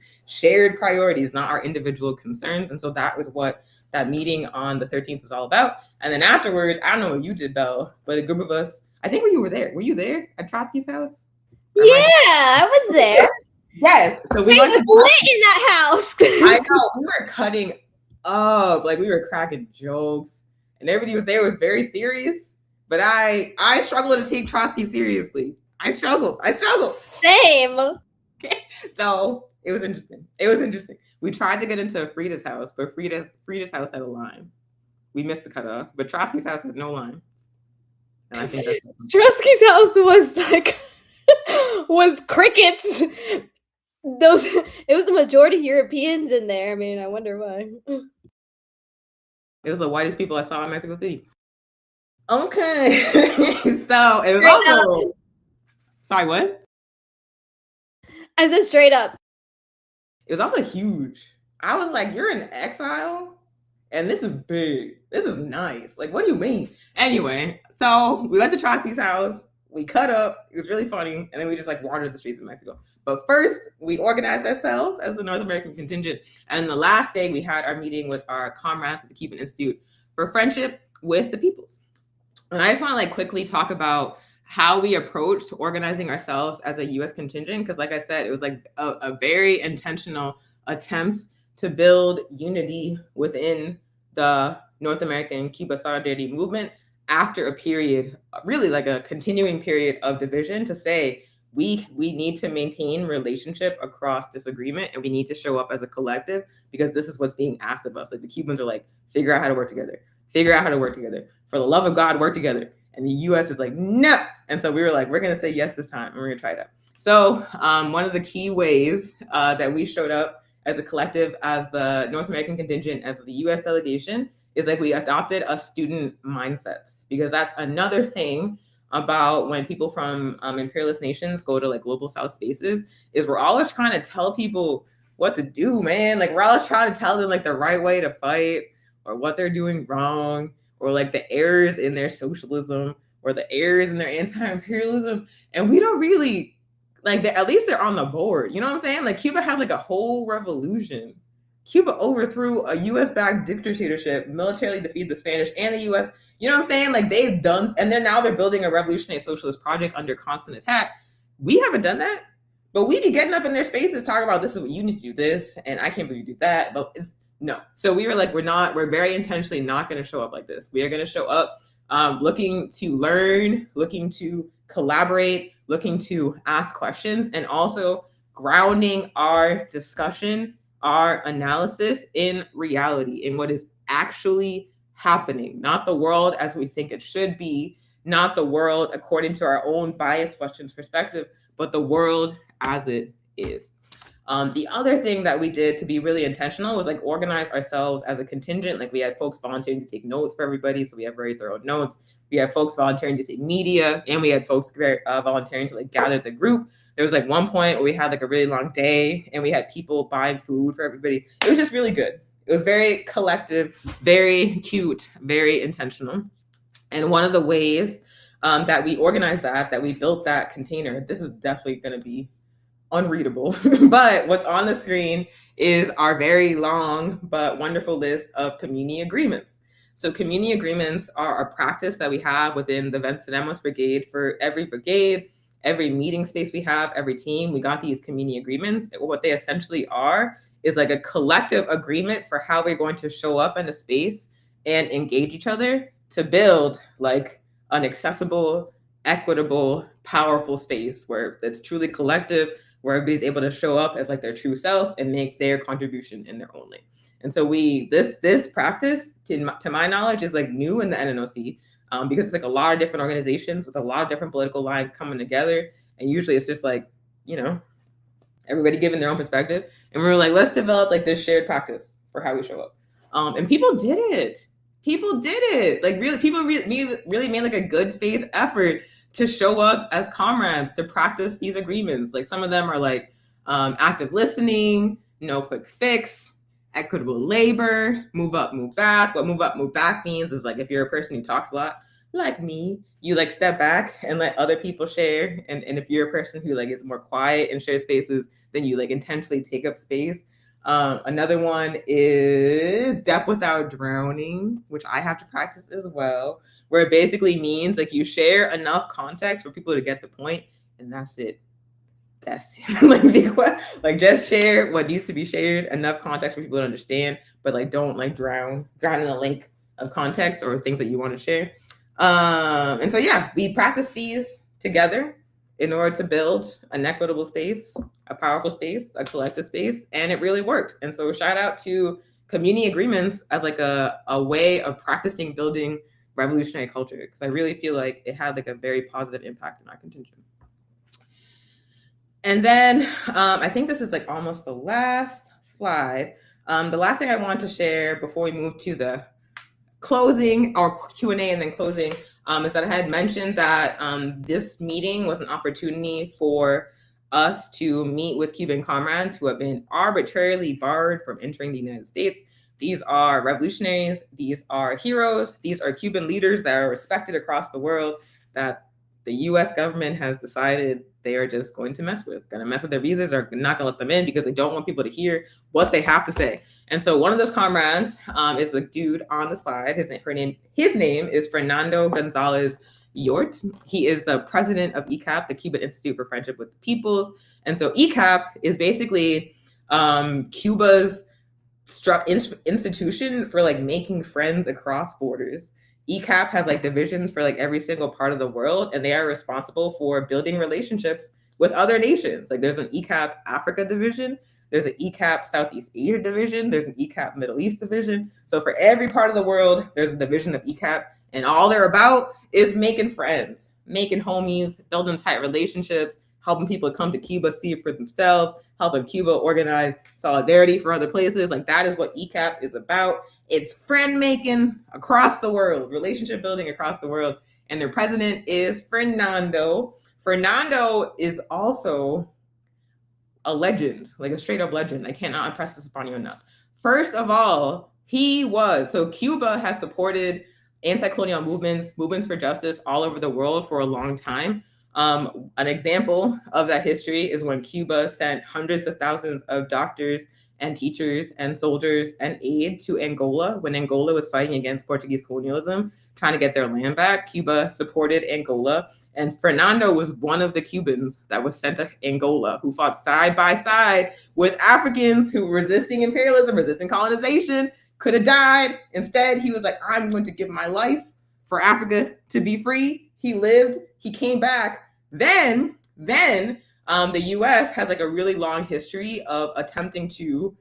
not our individual concerns. And so that was what that meeting on the 13th was all about. And then afterwards, I don't know what you did, Belle, but a group of us, I think you were there. Were you there at Trotsky's house? Yeah, I was there. Yes. So we was lit in that house. I know. We were cutting up. Like we were cracking jokes. And everybody was there. It was very serious. But I struggle to take Trotsky seriously. I struggle. Same. Okay. So it was interesting. We tried to get into Frida's house, but Frida's house had a line. We missed the cutoff, but Trotsky's house had no line. And I think that's Trotsky's house was like was crickets. It was the majority Europeans in there. I mean, I wonder why. It was the whitest people I saw in Mexico City. Okay. So it was also sorry, what? I said straight up. It was also huge. I was like, you're in exile? And this is big. This is nice. Like, what do you mean? Anyway, so we went to Trotsky's house. We cut up. It was really funny. And then we just like wandered the streets of Mexico. But first, we organized ourselves as the North American contingent. And the last day, we had our meeting with our comrades at the Cuban Institute for Friendship with the Peoples. And I just want to like quickly talk about how we approached organizing ourselves as a U.S. contingent. Because like I said, it was like a very intentional attempt to build unity within the North American Cuba Solidarity movement after a period, really like a continuing period of division, to say we need to maintain relationship across disagreement and we need to show up as a collective because this is what's being asked of us. Like the Cubans are like, figure out how to work together. For the love of God, work together. And the US is like, no. And so we were like, we're going to say yes this time and we're going to try it out. So one of the key ways that we showed up as a collective, as the North American contingent, as the US delegation, is like we adopted a student mindset, because that's another thing about when people from imperialist nations go to like global South spaces, is we're always trying to tell people what to do, man. Like we're always trying to tell them like the right way to fight, or what they're doing wrong, or like the errors in their socialism, or the errors in their anti-imperialism. And we don't really, like, at least they're on the board. You know what I'm saying? Like Cuba had like a whole revolution. Cuba overthrew a US-backed dictatorship, militarily defeated the Spanish and the US. You know what I'm saying? Like they've done, and they're building a revolutionary socialist project under constant attack. We haven't done that, but we be getting up in their spaces talking about this is what you need to do this, and I can't believe you do that. But it's no. So we were like, we're very intentionally not going to show up like this. We are going to show up looking to learn, looking to collaborate, looking to ask questions, and also grounding our discussion, our analysis in reality, in what is actually happening, not the world as we think it should be, not the world according to our own bias questions perspective, but the world as it is. The other thing that we did to be really intentional was like organize ourselves as a contingent. Like we had folks volunteering to take notes for everybody. So we have very thorough notes. We had folks volunteering to take media, and we had folks volunteering to like gather the group. There was like one point where we had like a really long day and we had people buying food for everybody. It was just really good. It was very collective, very cute, very intentional. And one of the ways that we organized that we built that container, this is definitely going to be unreadable, but what's on the screen is our very long but wonderful list of community agreements. So community agreements are a practice that we have within the Venceremos Brigade. For every brigade, every meeting space we have, every team, we got these community agreements. What they essentially are is like a collective agreement for how we're going to show up in a space and engage each other to build like an accessible, equitable, powerful space where it's truly collective, where everybody's able to show up as like their true self and make their contribution in their own lane. And so this practice, to my knowledge, is like new in the NNOC because it's like a lot of different organizations with a lot of different political lines coming together. And usually it's just like, you know, everybody giving their own perspective. And we were like, let's develop like this shared practice for how we show up. And people did it. People did it. Like really, people really made like a good faith effort to show up as comrades, to practice these agreements. Like some of them are like active listening, no quick fix, equitable labor, move up, move back. What move up, move back means is like if you're a person who talks a lot, like me, you like step back and let other people share. And if you're a person who like is more quiet and shares spaces, then you like intentionally take up space. Another one is depth without drowning, which I have to practice as well, where it basically means like you share enough context for people to get the point, and that's it. That's it. like just share what needs to be shared, enough context for people to understand, but like don't like drown in a lake of context or things that you want to share. And so yeah, we practice these together in order to build an equitable space, a powerful space, a collective space, and it really worked. And so shout out to community agreements as like a way of practicing building revolutionary culture, because I really feel like it had like a very positive impact in our contingent. And then I think this is like almost the last slide. The last thing I want to share before we move to the closing or Q&A and then closing is that I had mentioned that this meeting was an opportunity for us to meet with Cuban comrades who have been arbitrarily barred from entering the United States. These are revolutionaries, these are heroes, these are Cuban leaders that are respected across the world that the US government has decided they are just going to mess with their visas, or not gonna let them in because they don't want people to hear what they have to say. And so one of those comrades is the dude on the slide. His name is Fernando Gonzalez Yort. He is the president of ECAP, the Cuban Institute for Friendship with the Peoples. And so ECAP is basically Cuba's institution for like making friends across borders. ECAP has like divisions for like every single part of the world, and they are responsible for building relationships with other nations. Like there's an ECAP Africa division, there's an ECAP Southeast Asia division, there's an ECAP Middle East division. So for every part of the world, there's a division of ECAP, and all they're about is making friends, making homies, building tight relationships, helping people come to Cuba, see it for themselves, helping Cuba organize solidarity for other places. Like that is what ECAP is about. It's friend making across the world, relationship building across the world. And their president is Fernando. Fernando is also a legend, like a straight up legend. I cannot impress this upon you enough. First of all, so Cuba has supported anti-colonial movements for justice all over the world for a long time. An example of that history is when Cuba sent hundreds of thousands of doctors and teachers and soldiers and aid to Angola when Angola was fighting against Portuguese colonialism, trying to get their land back. Cuba supported Angola, and Fernando was one of the Cubans that was sent to Angola, who fought side by side with Africans who were resisting imperialism, resisting colonization, could have died. Instead, he was like, I'm going to give my life for Africa to be free. He lived, he came back. Then the US has like a really long history of attempting to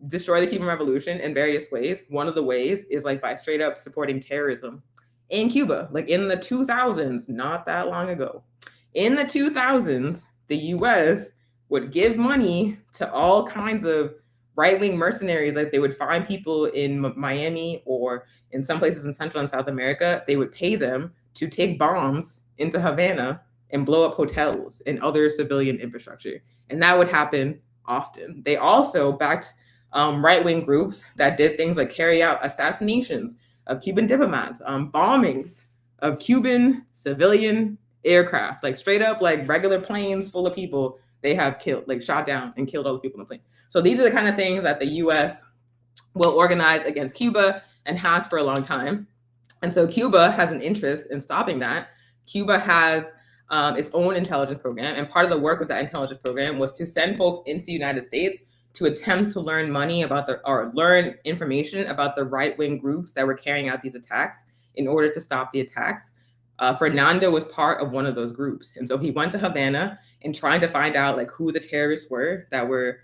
destroy the Cuban Revolution in various ways. One of the ways is like by straight up supporting terrorism in Cuba, like in the 2000s, not that long ago. In the 2000s, the US would give money to all kinds of right-wing mercenaries. Like they would find people in Miami or in some places in Central and South America. They would pay them to take bombs into Havana and blow up hotels and other civilian infrastructure. And that would happen often. They also backed right-wing groups that did things like carry out assassinations of Cuban diplomats, bombings of Cuban civilian aircraft, like straight up like regular planes full of people they have killed, like shot down and killed all the people in the plane. So these are the kind of things that the US will organize against Cuba and has for a long time. And so Cuba has an interest in stopping that. Cuba has its own intelligence program. And part of the work with that intelligence program was to send folks into the United States to attempt to learn learn information about the right-wing groups that were carrying out these attacks in order to stop the attacks. Fernando was part of one of those groups. And so he went to Havana and trying to find out like who the terrorists were that were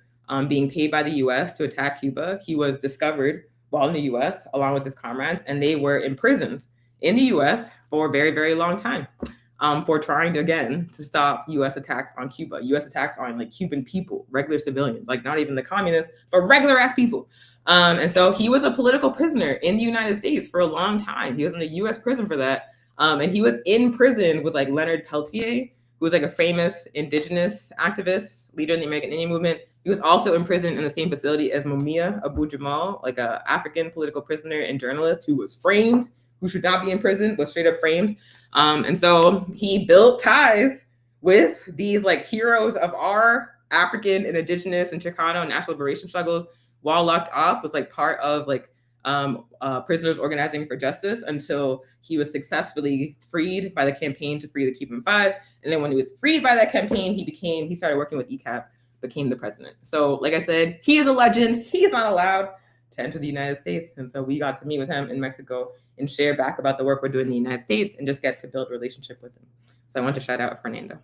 being paid by the US to attack Cuba. He was discovered while in the US along with his comrades, and they were imprisoned in the US for a very, very long time for trying to, again, to stop US attacks on Cuba, US attacks on like Cuban people, regular civilians, like not even the communists, but regular ass people. And so he was a political prisoner in the United States for a long time. He was in a US prison for that. And he was in prison with like Leonard Peltier, who was like a famous indigenous activist, leader in the American Indian movement. He was also imprisoned in the same facility as Mumia Abu-Jamal, like an African political prisoner and journalist who was framed, who should not be in prison, was straight up framed. And so he built ties with these like heroes of our African and indigenous and Chicano national liberation struggles while locked up, was like part of like prisoners organizing for justice until he was successfully freed by the campaign to free the Cuban Five. And then when he was freed by that campaign, he started working with ECAP, became the president. So like I said, he is a legend. He's not allowed to enter the United States. And so we got to meet with him in Mexico and share back about the work we're doing in the United States and just get to build a relationship with him. So I want to shout out Fernando.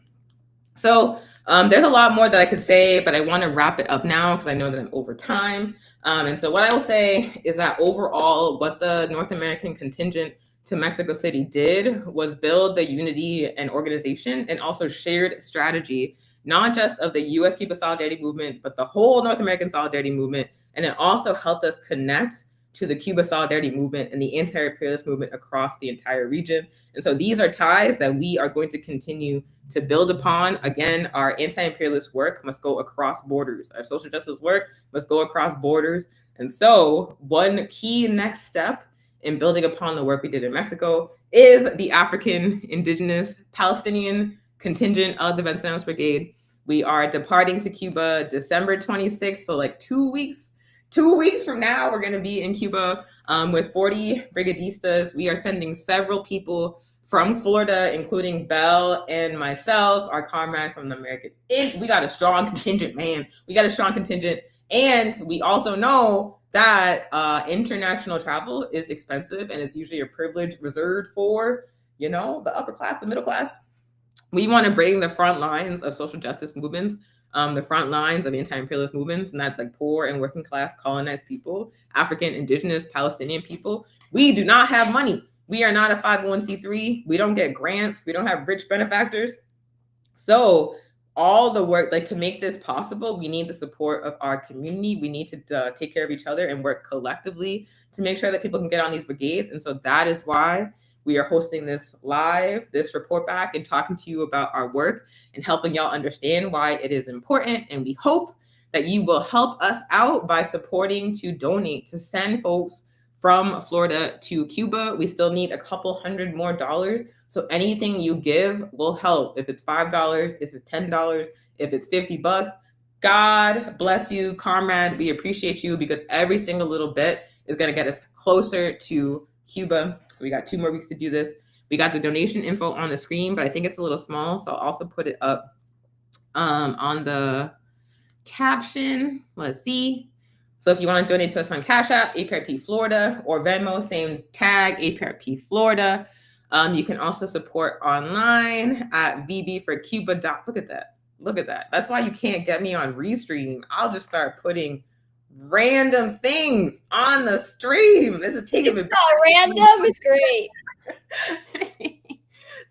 So there's a lot more that I could say, but I want to wrap it up now because I know that I'm over time. And so what I will say is that overall, what the North American contingent to Mexico City did was build the unity and organization and also shared strategy, not just of the U.S. Cuba Solidarity Movement, but the whole North American Solidarity Movement. And it also helped us connect to the Cuba Solidarity Movement and the anti-imperialist movement across the entire region. And so these are ties that we are going to continue to build upon. Again, our anti-imperialist work must go across borders. Our social justice work must go across borders. And so one key next step in building upon the work we did in Mexico is the African, Indigenous, Palestinian contingent of the Venceremos Brigade. We are departing to Cuba December 26th, so like 2 weeks. 2 weeks from now, we're going to be in Cuba with 40 brigadistas. We are sending several people from Florida, including Belle and myself, our comrade from the American Inc. We got a strong contingent, man. We got a strong contingent. And we also know that international travel is expensive and is usually a privilege reserved for, you know, the upper class, the middle class. We want to bring the front lines of social justice movements, the front lines of anti-imperialist movements, and that's like poor and working class colonized people, African, Indigenous, Palestinian people. We do not have money. We are not a 501c3. We don't get grants. We don't have rich benefactors. So all the work, like to make this possible, we need the support of our community. We need to take care of each other and work collectively to make sure that people can get on these brigades. And so that is why we are hosting this report back and talking to you about our work and helping y'all understand why it is important. And we hope that you will help us out by supporting to donate, to send folks from Florida to Cuba. We still need a couple $100 more. So anything you give will help. If it's $5, if it's $10, if it's $50, God bless you, comrade. We appreciate you because every single little bit is going to get us closer to Cuba. So we got 2 more weeks to do this. We got the donation info on the screen, but I think it's a little small. So I'll also put it up on the caption. Let's see. So if you want to donate to us on Cash App, APRP Florida, or Venmo, same tag, APRP Florida. You can also support online at vbforcuba. Look at that. Look at that. That's why you can't get me on Restream. I'll just start putting random things on the stream. This is taking It's not random. It's great.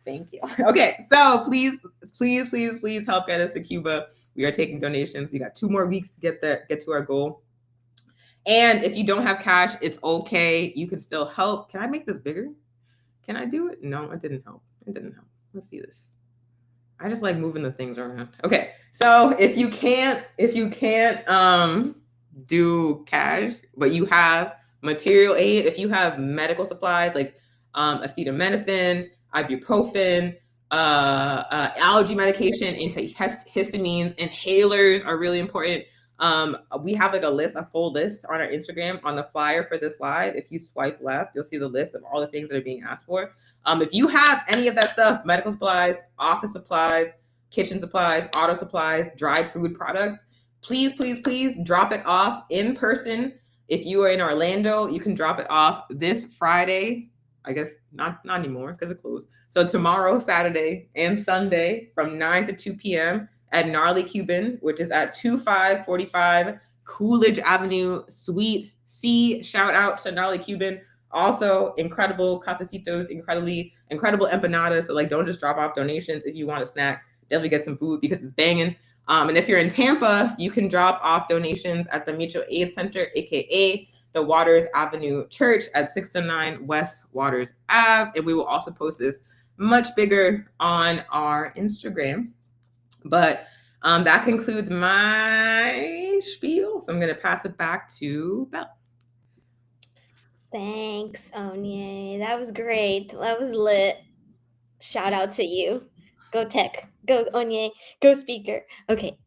Thank you. Okay, so please help get us to Cuba. We are taking donations. We got 2 more weeks to get to our goal. And if you don't have cash, it's okay. You can still help. Can I make this bigger? Can I do it? No, it didn't help. It didn't help. Let's see this. I just like moving the things around. Okay. So if you can't do cash, but you have material aid, if you have medical supplies like acetaminophen, ibuprofen, allergy medication, antihistamines, inhalers are really important. We have like a full list on our Instagram on the flyer for this live. If you swipe left, you'll see the list of all the things that are being asked for. If you have any of that stuff, medical supplies, office supplies, kitchen supplies, auto supplies, dried food products, please drop it off in person. If you are in Orlando, you can drop it off this Friday. I guess not anymore because it closed. So tomorrow, Saturday and Sunday from 9 to 2 p.m. at Gnarly Cuban, which is at 2545 Coolidge Avenue, Suite C. Shout out to Gnarly Cuban. Also, incredible cafecitos, incredible empanadas. So like, don't just drop off donations. If you want a snack, definitely get some food because it's banging. And if you're in Tampa, you can drop off donations at the Mutual Aid Center, aka the Waters Avenue Church at 609 West Waters Ave. And we will also post this much bigger on our Instagram. But that concludes my spiel. So I'm going to pass it back to Belle. Thanks, Onye. That was great. That was lit. Shout out to you. Go tech. Go Onye. Go speaker. Okay.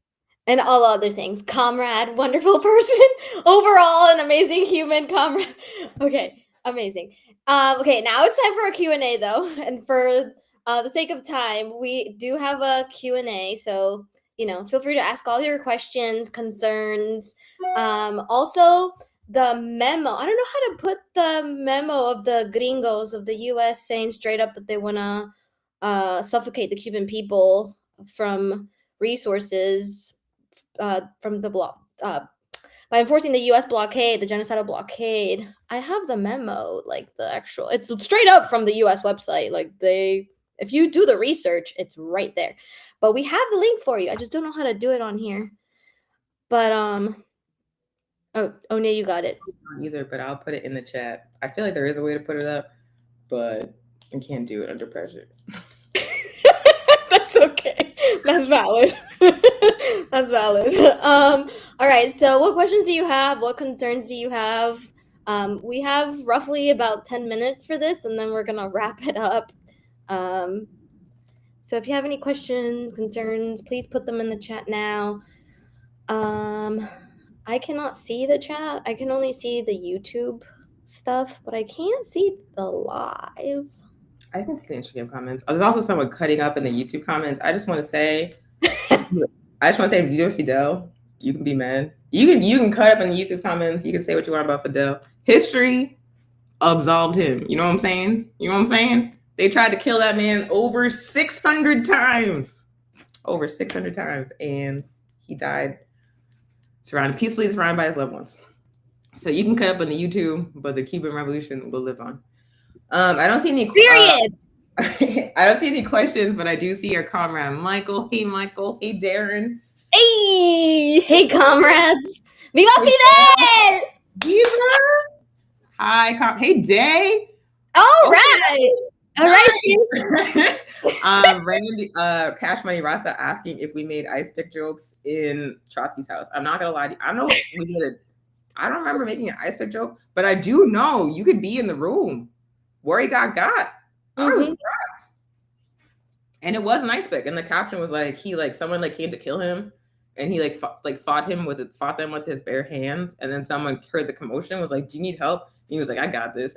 And all other things. Comrade, wonderful person. Overall, an amazing human comrade. Okay, amazing. Okay, now it's time for a Q&A though. And for the sake of time, we do have a Q&A. So, feel free to ask all your questions, concerns. Also, the memo. I don't know how to put the memo of the gringos of the U.S. saying straight up that they want to suffocate the Cuban people from resources from the block by enforcing the U.S. blockade, the genocidal blockade. I have the memo, like the actual. It's straight up from the U.S. website. Like if you do the research, it's right there. But we have the link for you. I just don't know how to do it on here. But oh no, you got it. Either, but I'll put it in the chat. I feel like there is a way to put it up, but I can't do it under pressure. That's okay. That's valid. That's valid. All right. So what questions do you have? What concerns do you have? We have roughly about 10 minutes for this, and then we're going to wrap it up. So if you have any questions, concerns, please put them in the chat now. I cannot see the chat. I can only see the YouTube stuff, but I can't see the live. I can see the Instagram comments. There's also someone cutting up in the YouTube comments. I just want to say, Vito Fidel, you can be mad. You can cut up in the YouTube comments. You can say what you want about Fidel. History absolved him. You know what I'm saying? They tried to kill that man over 600 times. And he died peacefully surrounded by his loved ones. So you can cut up on the YouTube, but the Cuban Revolution will live on. I don't see any. Period. I don't see any questions, but I do see our comrade Michael. Hey, Michael. Hey, Darren. Hey, comrades. Viva Fidel! Viva! Hi, hey, Day. All right. Randy, Cash Money Rasta asking if we made ice pick jokes in Trotsky's house. I'm not gonna lie to you. I don't know if we did it. I don't remember making an ice pick joke, but I do know you could be in the room where he got. I was surprised. And it was an ice pick, and the caption was like someone came to kill him, and he fought them with his bare hands, and then someone heard the commotion, was like, "Do you need help?" And he was like, "I got this."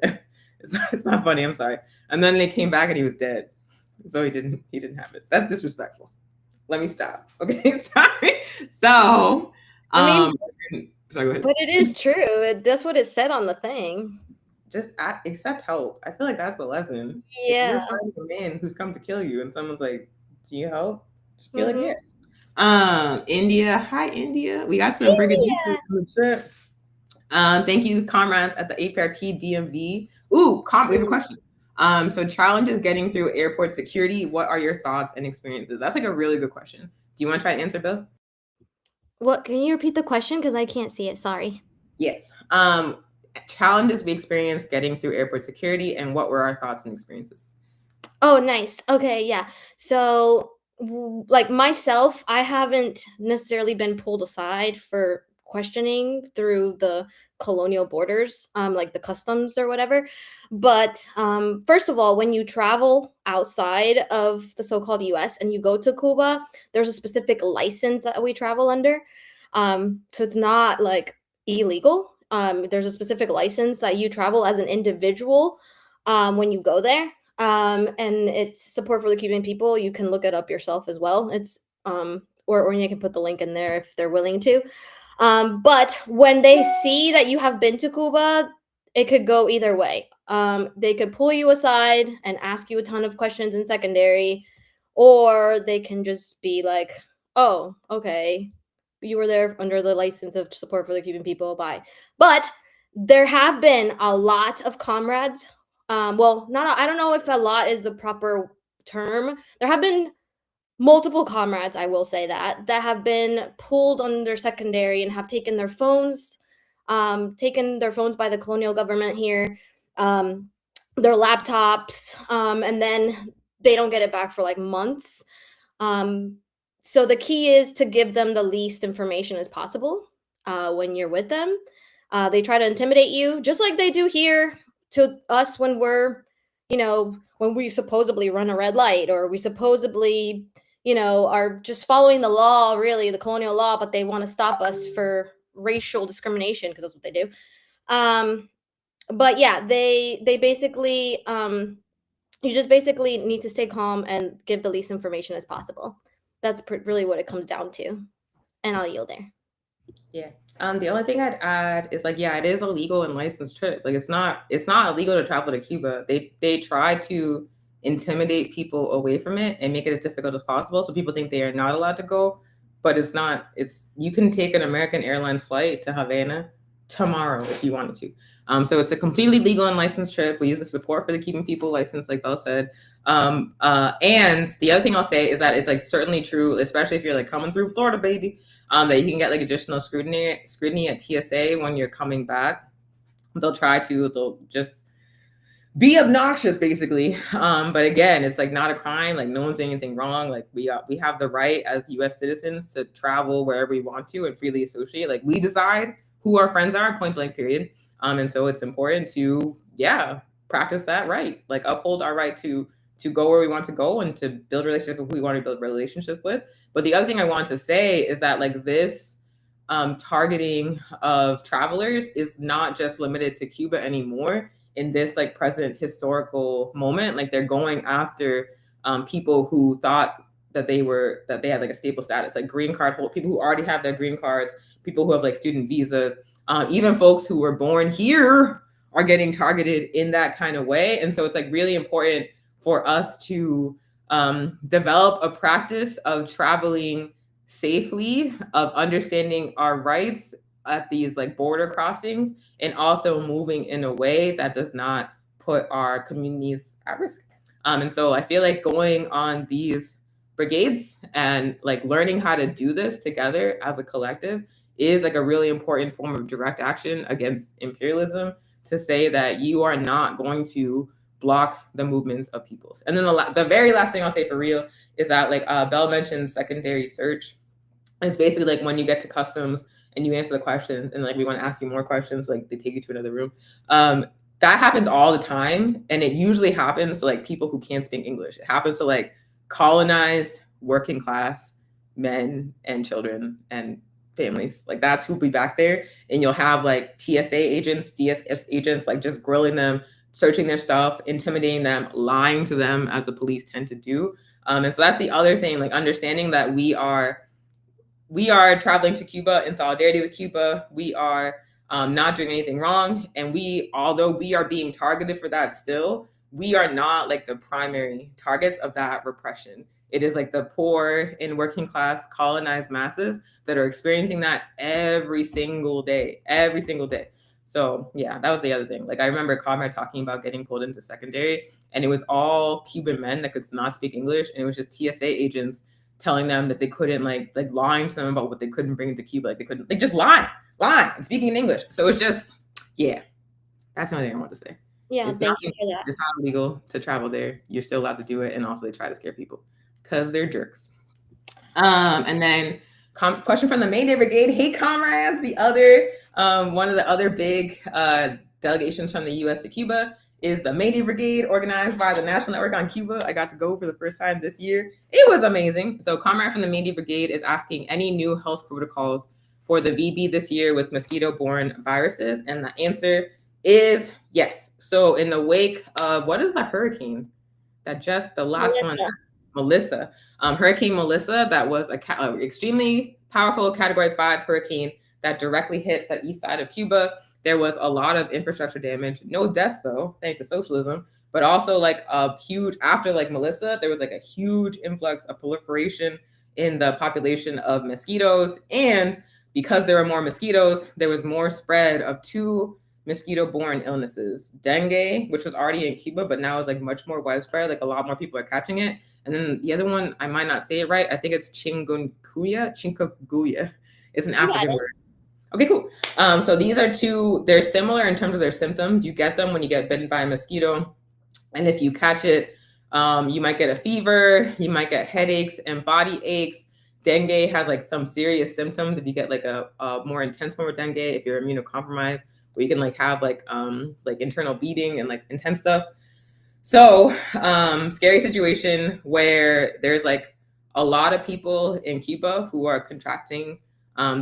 It's not funny. I'm sorry. And then they came back and he was dead, so he didn't have it. That's disrespectful. Let me stop. Okay, sorry. So, sorry. Go ahead. But it is true. That's what it said on the thing. Just accept help. I feel like that's the lesson. Yeah. If you're finding a man who's come to kill you, and someone's like, "Do you help?" Just feel like it. India. Hi, India. We got some pretty good in the chat. Thank you, comrades at the APRP DMV. Ooh, we have a question. So challenges getting through airport security. What are your thoughts and experiences? That's like a really good question. Do you want to try to answer, Bill? What, can you repeat the question? Because I can't see it. Sorry. Yes. Challenges we experienced getting through airport security, and what were our thoughts and experiences? Oh, nice. Okay, yeah. So, like myself, I haven't necessarily been pulled aside for questioning through the colonial borders, like the customs or whatever. But first of all, when you travel outside of the so-called U.S. and you go to Cuba, there's a specific license that we travel under. So it's not like illegal. There's a specific license that you travel as an individual when you go there, and it's support for the Cuban people. You can look it up yourself as well. It's or you can put the link in there if they're willing to. But when they see that you have been to Cuba, it could go either way. They could pull you aside and ask you a ton of questions in secondary, or they can just be like, "Oh, okay, you were there under the license of support for the Cuban people. Bye." But there have been a lot of comrades, well, not I don't know if a lot is the proper term. There have been multiple comrades, I will say that have been pulled under secondary and have taken their phones by the colonial government here, um, their laptops, and then they don't get it back for like months. Um, so the key is to give them the least information as possible when you're with them. They try to intimidate you, just like they do here to us when we're, when we supposedly run a red light, or we supposedly, are just following the law, really, the colonial law, but they want to stop us for racial discrimination because that's what they do. But yeah, they basically, you just basically need to stay calm and give the least information as possible. That's really what it comes down to. And I'll yield there. Yeah. The only thing I'd add is like, yeah, it is a legal and licensed trip. Like it's not illegal to travel to Cuba. They try to intimidate people away from it and make it as difficult as possible. So people think they are not allowed to go, but it's not. You can take an American Airlines flight to Havana tomorrow if you wanted to. So it's a completely legal and licensed trip. We use the support for the Cuban people license, like Belle said. And the other thing I'll say is that it's like certainly true, especially if you're like coming through Florida, baby, that you can get like additional scrutiny at TSA when you're coming back. They'll just be obnoxious basically. But again, it's like not a crime. Like no one's doing anything wrong. Like we have the right as US citizens to travel wherever we want to and freely associate. Like we decide who our friends are, point blank period. And so it's important to, practice that right. Like uphold our right to go where we want to go and to build relationships with who we want to build relationships with. But the other thing I want to say is that like this targeting of travelers is not just limited to Cuba anymore. In this like present historical moment, like they're going after people who thought that they had like a stable status, like green card hold people who already have their green cards, people who have like student visas, even folks who were born here are getting targeted in that kind of way. And so it's like really important for us to develop a practice of traveling safely, of understanding our rights at these like border crossings, and also moving in a way that does not put our communities at risk. And so I feel like going on these brigades and like learning how to do this together as a collective is like a really important form of direct action against imperialism, to say that you are not going to block the movements of peoples. And then the very last thing I'll say for real is that like Belle mentioned secondary search. It's basically like when you get to customs and you answer the questions and like we want to ask you more questions, like they take you to another room. That happens all the time, and it usually happens to like people who can't speak English. It happens to like colonized working class men and children and families. Like that's who'll be back there, and you'll have like TSA agents, DSS agents, like just grilling them, searching their stuff, intimidating them, lying to them, as the police tend to do. And so that's the other thing, like understanding that we are traveling to Cuba in solidarity with Cuba. We are not doing anything wrong. And although we are being targeted for that still, we are not like the primary targets of that repression. It is like the poor and working class colonized masses that are experiencing that every single day. So yeah, that was the other thing. Like I remember Comrade talking about getting pulled into secondary, and it was all Cuban men that could not speak English, and it was just TSA agents telling them that they couldn't like lying to them about what they couldn't bring into Cuba. Like they couldn't, like just lie and speaking in English. So it's just, yeah, that's the only thing I want to say. Yeah, It's thank you for that. It's not illegal to travel there. You're still allowed to do it. And also they try to scare people because they're jerks. And then question from the Mayday Brigade. Hey, comrades, the other, one of the other big delegations from the U.S. to Cuba is the Mayday Brigade, organized by the National Network on Cuba. I got to go for the first time this year. It was amazing. So comrade from the Mayday Brigade is asking any new health protocols for the VB this year with mosquito-borne viruses. And the answer is yes. So in the wake of, what is the hurricane that just, the last one? Melissa. Hurricane Melissa, that was a extremely powerful Category 5 hurricane that directly hit the east side of Cuba. There was a lot of infrastructure damage, no deaths though, thanks to socialism, but also like a huge, after like Melissa, there was like a huge influx of proliferation in the population of mosquitoes. And because there were more mosquitoes, there was more spread of 2 mosquito-borne illnesses. Dengue, which was already in Cuba, but now is like much more widespread, like a lot more people are catching it. And then the other one, I might not say it right, I think it's chikungunya. It's an African word. Okay, cool. So these are 2, they're similar in terms of their symptoms. You get them when you get bitten by a mosquito. And if you catch it, you might get a fever, you might get headaches and body aches. Dengue has like some serious symptoms if you get like a more intense form of dengue, if you're immunocompromised, where you can like have like internal bleeding and like intense stuff. So scary situation where there's like a lot of people in Cuba who are contracting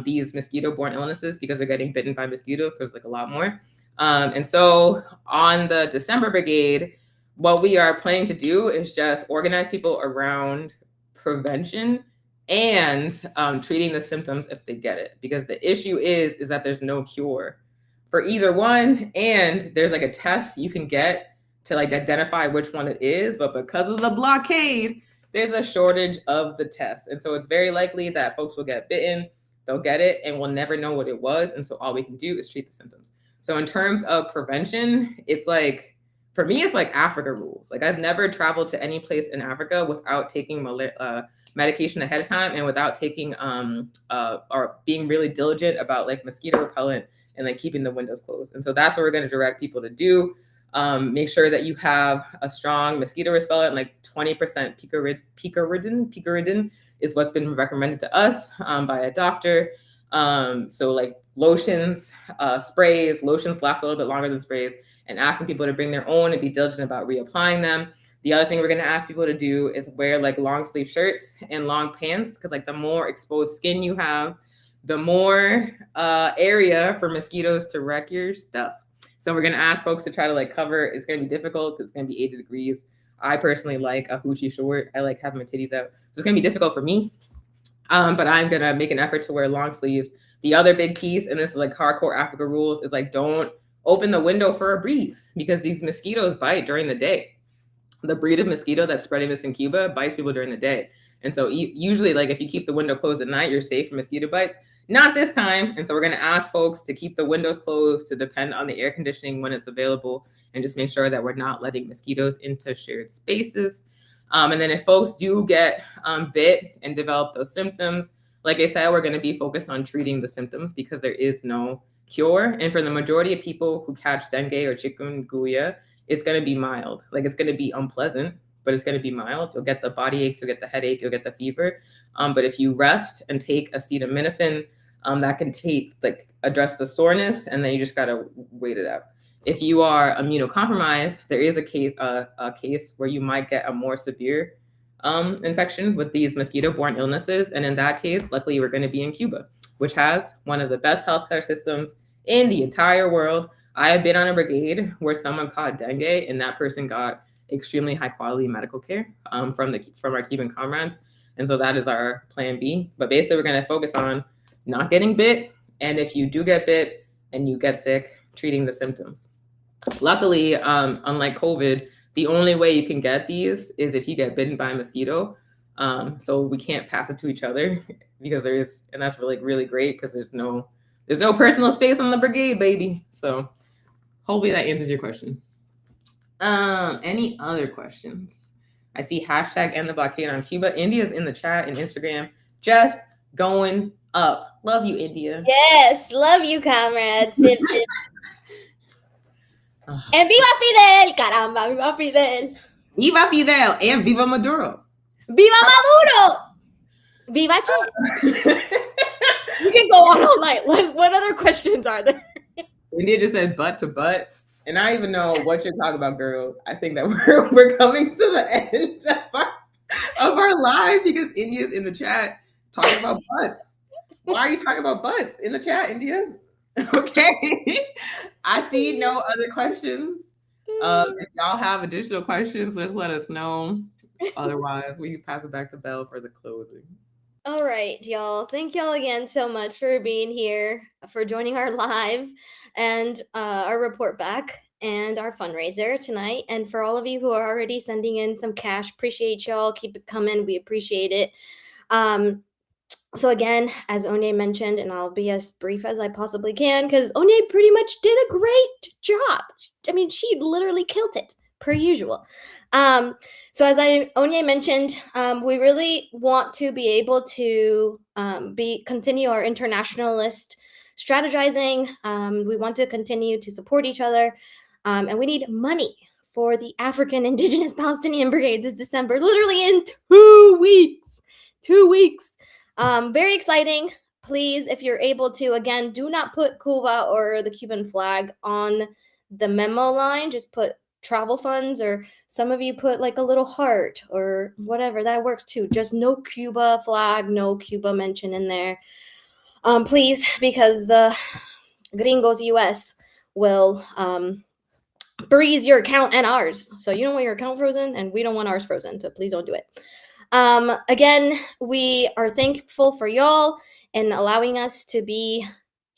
these mosquito-borne illnesses because they're getting bitten by mosquitoes, because like a lot more. And so on the December Brigade, what we are planning to do is just organize people around prevention and treating the symptoms if they get it. Because the issue is that there's no cure for either one. And there's like a test you can get to like identify which one it is. But because of the blockade, there's a shortage of the test. And so it's very likely that folks will get bitten, they'll get it, and we'll never know what it was. And so all we can do is treat the symptoms. So in terms of prevention, it's like, for me, it's like Africa rules. Like I've never traveled to any place in Africa without taking medication ahead of time and without taking or being really diligent about like mosquito repellent and like keeping the windows closed. And so that's what we're going to direct people to do. Make sure that you have a strong mosquito repellent, like 20% picaridin is what's been recommended to us by a doctor. So like lotions, sprays, lotions last a little bit longer than sprays, and asking people to bring their own and be diligent about reapplying them. The other thing we're going to ask people to do is wear like long sleeve shirts and long pants, because like the more exposed skin you have, the more area for mosquitoes to wreck your stuff. So we're going to ask folks to try to like cover. It's going to be difficult because it's going to be 80 degrees. I personally like a hoochie short. I like having my titties out. So it's going to be difficult for me. But I'm going to make an effort to wear long sleeves. The other big piece, and this is like hardcore Africa rules, is like don't open the window for a breeze, because these mosquitoes bite during the day. The breed of mosquito that's spreading this in Cuba bites people during the day. And so usually like if you keep the window closed at night, you're safe from mosquito bites. Not this time. And so we're going to ask folks to keep the windows closed, to depend on the air conditioning when it's available, and just make sure that we're not letting mosquitoes into shared spaces. And then if folks do get bit and develop those symptoms, like I said, we're going to be focused on treating the symptoms because there is no cure. And for the majority of people who catch dengue or chikungunya, it's going to be mild. Like it's going to be unpleasant, but it's going to be mild. You'll get the body aches, you'll get the headache, you'll get the fever. But if you rest and take acetaminophen, that can address the soreness, and then you just got to wait it out. If you are immunocompromised, there is a case where you might get a more severe infection with these mosquito-borne illnesses. And in that case, luckily, we're going to be in Cuba, which has one of the best healthcare systems in the entire world. I have been on a brigade where someone caught dengue, and that person got extremely high quality medical care from our Cuban comrades. And so that is our plan B. But basically, we're going to focus on not getting bit. And if you do get bit and you get sick, treating the symptoms. Luckily, unlike COVID, the only way you can get these is if you get bitten by a mosquito. So we can't pass it to each other because and that's really, really great because there's no personal space on the brigade, baby. So hopefully that answers your question. Any other questions? I see hashtag end the blockade on Cuba. India's in the chat and Instagram, just going up. Love you, India. Yes, love you, comrade. Sip, sip. And viva Fidel, caramba, viva Fidel. Viva Fidel and viva Maduro. Viva Maduro. Viva Che. We can go on all night. What other questions are there? India just said butt to butt. And I don't even know what you're talking about, girl. I think that we're coming to the end of our live because India's in the chat talking about butts. Why are you talking about butts in the chat, India? Okay. I see no other questions. If y'all have additional questions, just let us know. Otherwise, we can pass it back to Belle for the closing. All right, y'all. Thank y'all again so much for being here, for joining our live and our report back and our fundraiser tonight. And for all of you who are already sending in some cash, appreciate y'all. Keep it coming. We appreciate it. So again, as Onye mentioned, and I'll be as brief as I possibly can, because Onye pretty much did a great job. I mean, she literally killed it, per usual. So as Onye mentioned, we really want to be able to continue our internationalist strategizing. We want to continue to support each other, and we need money for the African Indigenous Palestinian Brigade this December, literally in 2 weeks. 2 weeks. Very exciting. Please, if you're able to, again, do not put Cuba or the Cuban flag on the memo line. Just put travel funds, or some of you put like a little heart or whatever. That works too. Just no Cuba flag, no Cuba mention in there. Please, because the gringos US will freeze your account and ours. So you don't want your account frozen, and we don't want ours frozen. So please don't do it. Again, we are thankful for y'all and allowing us to be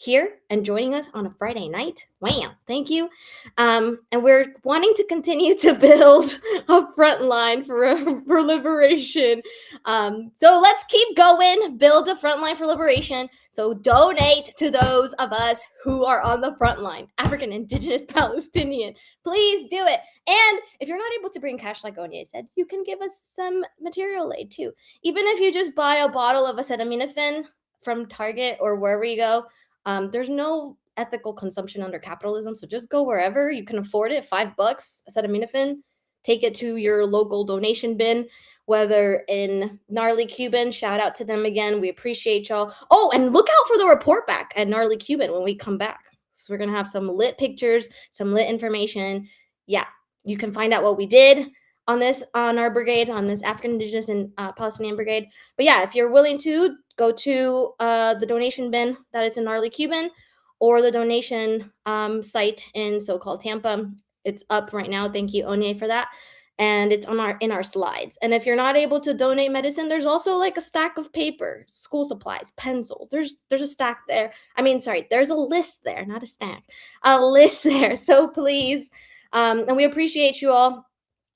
here and joining us on a Friday night. Wham! Thank you. And we're wanting to continue to build a front line for liberation. So let's keep going, build a front line for liberation. So donate to those of us who are on the front line, African, Indigenous, Palestinian. Please do it. And if you're not able to bring cash, like Onye said, you can give us some material aid too. Even if you just buy a bottle of acetaminophen from Target or wherever you go, there's no ethical consumption under capitalism. So just go wherever you can afford it. $5 acetaminophen. Take it to your local donation bin, whether in Gnarly Cuban. Shout out to them again. We appreciate y'all. Oh, and look out for the report back at Gnarly Cuban when we come back. So we're going to have some lit pictures, some lit information. Yeah, you can find out what we did on our brigade, on this African Indigenous and Palestinian brigade. But yeah, if you're willing to, go to the donation bin that is in Gnarly Cuban, or the donation site in so-called Tampa. It's up right now. Thank you, Onye, for that. And it's in our slides. And if you're not able to donate medicine, there's also like a stack of paper, school supplies, pencils. There's a stack there. There's a list there, not a stack. A list there. So please, and we appreciate you all.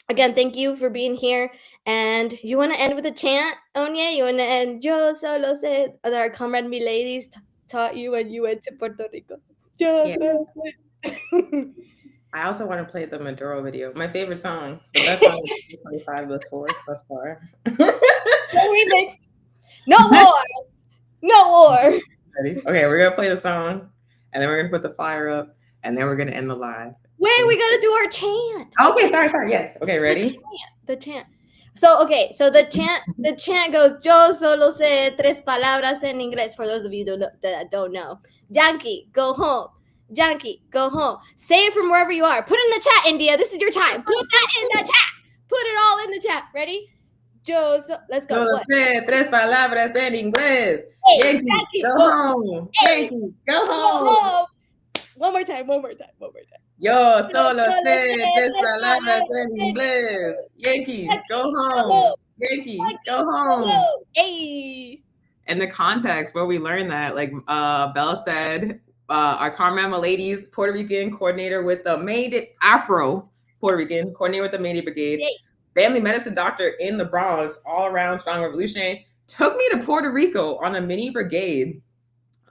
Again, thank you for being here. And you want to end with a chant, Onye? You want to end? Yo solo sé that our comrade Miladies taught you when you went to Puerto Rico. Solo sé. I also want to play the Maduro video. My favorite song. The best song of 2025 thus far. No remix. No war. No war. Ready? Okay, we're going to play the song, and then we're going to put the fire up, and then we're going to end the live. Wait, we got to do our chant. Okay, sorry. Yes. Okay, ready? The chant. So the chant goes, yo solo sé tres palabras en inglés, for those of you that don't know. Yankee, go home. Yankee, go home. Say it from wherever you are. Put it in the chat, India. This is your time. Put that in the chat. Put it all in the chat. Ready? Let's go. Solo sé tres palabras en inglés. Hey, Yankee, go home. Hey, Yankee, go home. One more time. Yo solo sé tres palabras en inglés. Yankee, go home. Yankee, go home. Hey. In the context where we learned that, like Belle said, our Carmen Miladies, Puerto Rican coordinator with the Afro Puerto Rican coordinator with the Mayday Brigade, family medicine doctor in the Bronx, all around strong revolutionary, took me to Puerto Rico on a mini brigade.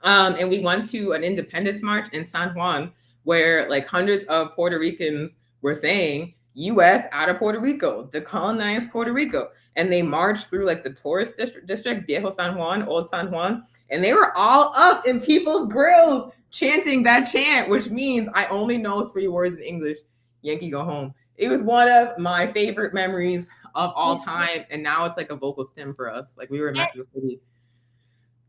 And we went to an independence march in San Juan, where like hundreds of Puerto Ricans were saying, U.S. out of Puerto Rico, decolonized Puerto Rico. And they marched through like the tourist district, Viejo San Juan, Old San Juan. And they were all up in people's grills chanting that chant, which means I only know 3 words in English. Yankee go home. It was one of my favorite memories of all time. And now it's like a vocal stem for us. Like we were in Mexico City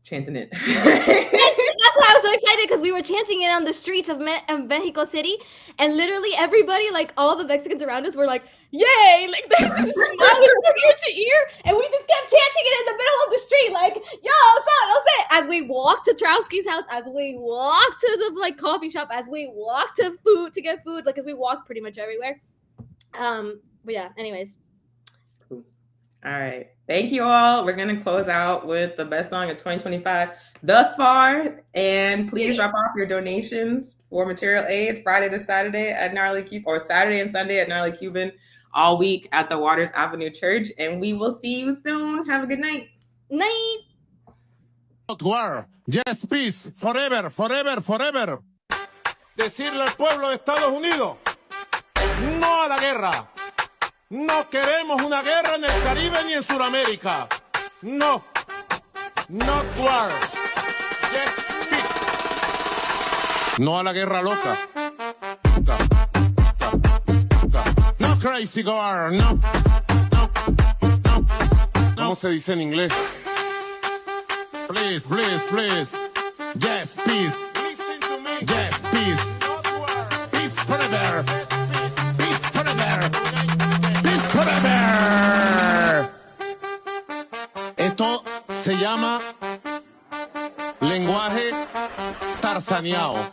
chanting it. That's why I was so excited, because we were chanting it on the streets of Mexico City, and literally everybody, like all the Mexicans around us, were like, "Yay!" Like this is smiling from ear to ear, and we just kept chanting it in the middle of the street, like "Yo, son, as we walked to Trowski's house, as we walked to the like coffee shop, as we walked to get food, like as we walked pretty much everywhere. But yeah, anyways. Cool. All right. Thank you all. We're going to close out with the best song of 2025 thus far. And please drop off your donations for material aid Friday to Saturday at Gnarly Cuban, or Saturday and Sunday at Gnarly Cuban, all week at the Waters Avenue Church. And we will see you soon. Have a good night. Night. War. Yes, peace. Forever, forever, forever. Decirle al pueblo de Estados Unidos, no a la guerra. No queremos una guerra en el Caribe ni en Sudamérica. No. Not war. Yes, peace. No a la guerra loca. No crazy war. No. No. No. ¿Cómo se dice en inglés? Please, please, please. Yes, peace. Listen to me. Yes, peace. Peace forever. Peace forever. Peace forever. Esto se llama lenguaje tarzaneado.